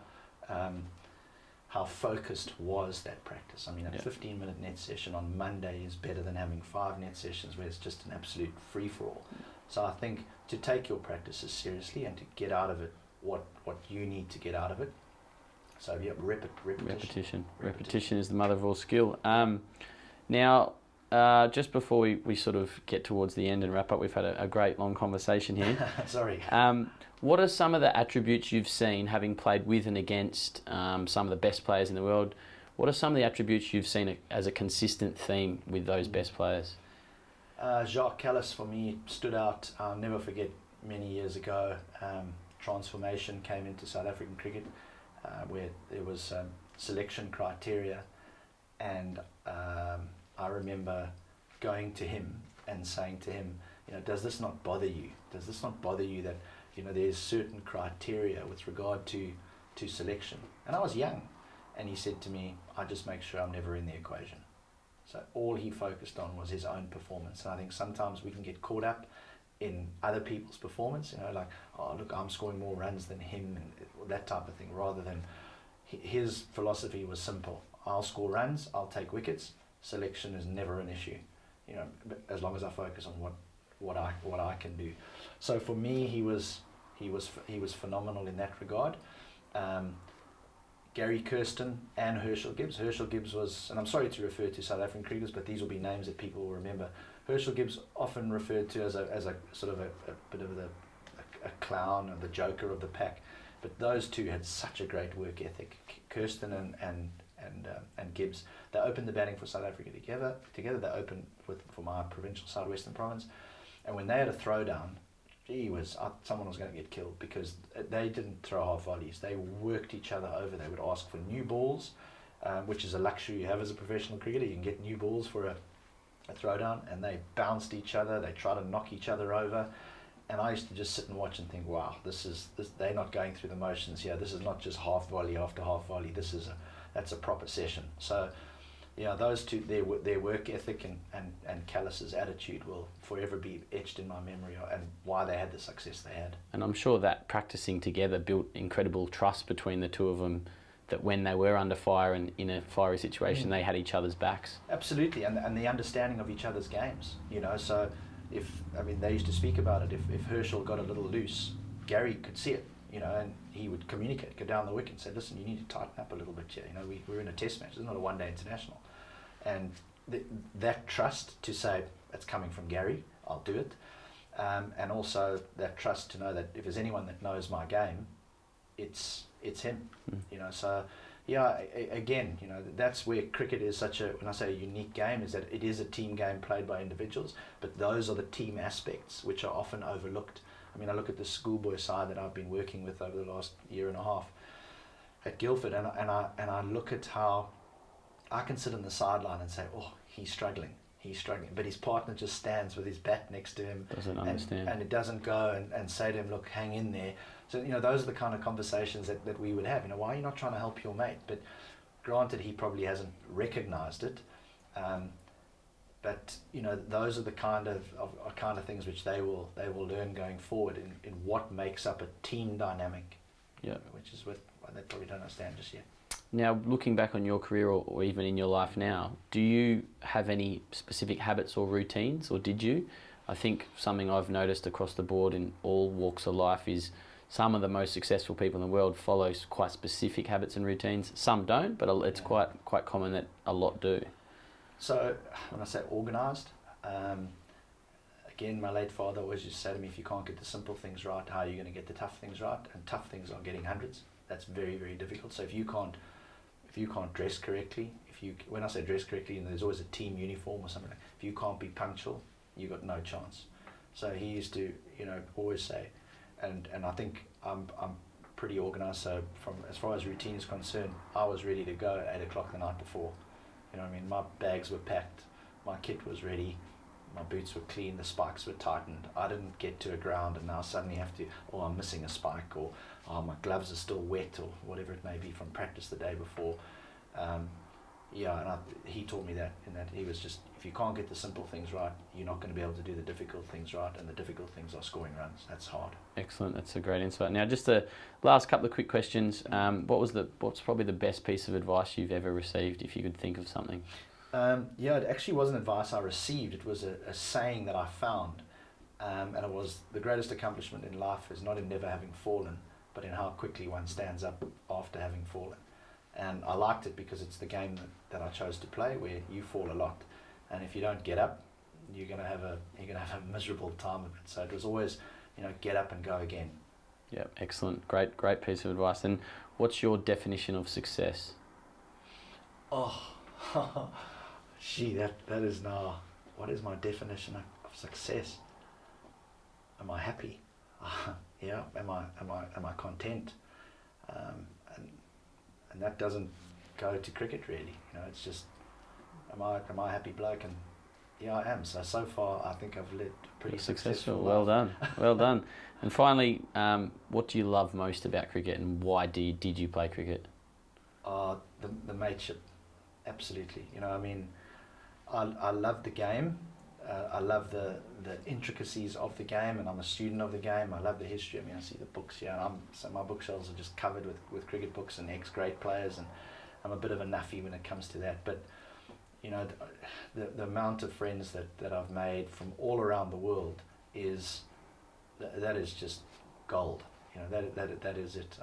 focused was that practice? I mean, a 15-minute net session on Monday is better than having 5 net sessions where it's just an absolute free-for-all. So I think to take your practices seriously and to get out of it what you need to get out of it. So repetition. Repetition is the mother of all skill. Now, just before we sort of get towards the end and wrap up, we've had a great long conversation here. Sorry. What are some of the attributes you've seen, having played with and against some of the best players in the world? What are some of the attributes you've seen as a consistent theme with those best players? Jacques Callis, for me, stood out. I'll never forget many years ago, transformation came into South African cricket, where there was selection criteria, and I remember going to him and saying to him, does this not bother you? Does this not bother you that there's certain criteria with regard to selection? And I was young, and he said to me, I just make sure I'm never in the equation. So all he focused on was his own performance. And I think sometimes we can get caught up in other people's performance, like, oh, look, I'm scoring more runs than him, and that type of thing, rather than his philosophy was simple. I'll score runs, I'll take wickets, selection is never an issue, as long as I focus on what I can do. So for me, he was phenomenal in that regard. Gary Kirsten and Herschel Gibbs. Herschel Gibbs was, and I'm sorry to refer to South African cricketers, but these will be names that people will remember. Herschel Gibbs, often referred to as a sort of a bit of a clown or the joker of the pack, but those two had such a great work ethic. Kirsten and Gibbs, they opened the batting for South Africa together. They opened for my provincial side, Western Province, and when they had a throwdown, someone was going to get killed, because they didn't throw half volleys. They worked each other over. They would ask for new balls, which is a luxury you have as a professional cricketer. You can get new balls for a throwdown, and they bounced each other. They tried to knock each other over, and I used to just sit and watch and think, wow, this they're not going through the motions here. This is not just half volley after half volley. That's a proper session. So yeah, those two, their work ethic and Callus's attitude will forever be etched in my memory, and why they had the success they had. And I'm sure that practicing together built incredible trust between the two of them, that when they were under fire and in a fiery situation, they had each other's backs. Absolutely, and the understanding of each other's games, you know. So they used to speak about it, if Herschel got a little loose, Gary could see it, you know, and he would communicate, go down the wicket and say, listen, you need to tighten up a little bit here, you know, we're in a test match, it's not a one-day international. And that trust to say, it's coming from Gary, I'll do it, and also that trust to know that if there's anyone that knows my game, it's him, you know. So yeah, again, you know, that's where cricket is such a, when I say a unique game, is that it is a team game played by individuals, but those are the team aspects which are often overlooked. I mean, I look at the schoolboy side that I've been working with over the last year and a half at Guildford, and I look at how I can sit on the sideline and say, oh, he's struggling, but his partner just stands with his bat next to him, doesn't understand, and it doesn't go and say to him, look, hang in there. So, you know, those are the kind of conversations that we would have. You know, why are you not trying to help your mate? But granted, he probably hasn't recognized it, but you know, those are the kind of things which they will learn going forward in what makes up a team dynamic. Yeah, which is what they probably don't understand just yet. Now, looking back on your career, or even in your life now, do you have any specific habits or routines, or did you? I think something I've noticed across the board in all walks of life is some of the most successful people in the world follow quite specific habits and routines. Some don't, but it's quite common that a lot do. So when I say organised, again, my late father always used to say to me, if you can't get the simple things right, how are you going to get the tough things right? And tough things are getting hundreds. That's very, very difficult. So if you can't dress correctly, when I say dress correctly, and there's always a team uniform or something, if you can't be punctual, you got no chance. So he used to, you know, always say, and I think I'm pretty organised. So from as far as routine is concerned, I was ready to go at 8 o'clock the night before. You know what I mean? My bags were packed, my kit was ready, my boots were clean, the spikes were tightened. I didn't get to a ground and now suddenly have to, oh, I'm missing a spike, or oh, my gloves are still wet, or whatever it may be from practice the day before. He taught me that, in that he was just, if you can't get the simple things right, you're not going to be able to do the difficult things right, and the difficult things are scoring runs. That's hard. Excellent. That's a great insight. Now, just the last couple of quick questions. What's probably the best piece of advice you've ever received, if you could think of something? It actually wasn't advice I received. It was a saying that I found, and it was, the greatest accomplishment in life is not in never having fallen, but in how quickly one stands up after having fallen. And I liked it because it's the game that I chose to play, where you fall a lot, and if you don't get up, you're gonna have a miserable time of it. So it was always, you know, get up and go again. Yeah, excellent, great piece of advice. And what's your definition of success? Oh, gee, that is now. What is my definition of success? Am I happy? Yeah. Am I content? And that doesn't go to cricket really. You know, it's just, am I a happy bloke? And yeah, I am. So far, I think I've lived a pretty successful life. Well done, well done. And finally, what do you love most about cricket, and why did you play cricket? The mateship, absolutely. You know, I mean, I love the game. I love the intricacies of the game, and I'm a student of the game. I love the history. I mean, I see the books here, and so my bookshelves are just covered with cricket books and ex-great players, and I'm a bit of a nuffy when it comes to that. But you know, the amount of friends that I've made from all around the world is just gold. You know, that is it.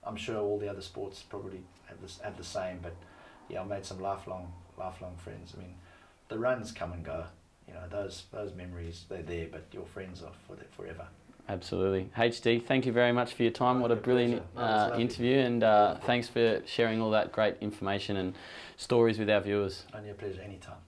I'm sure all the other sports probably have the same, but yeah, I made some lifelong friends. I mean, the runs come and go. You know, those memories, they're there, but your friends are forever. Absolutely. HD, thank you very much for your time. What a brilliant interview, and thanks for sharing all that great information and stories with our viewers. Only a pleasure, anytime.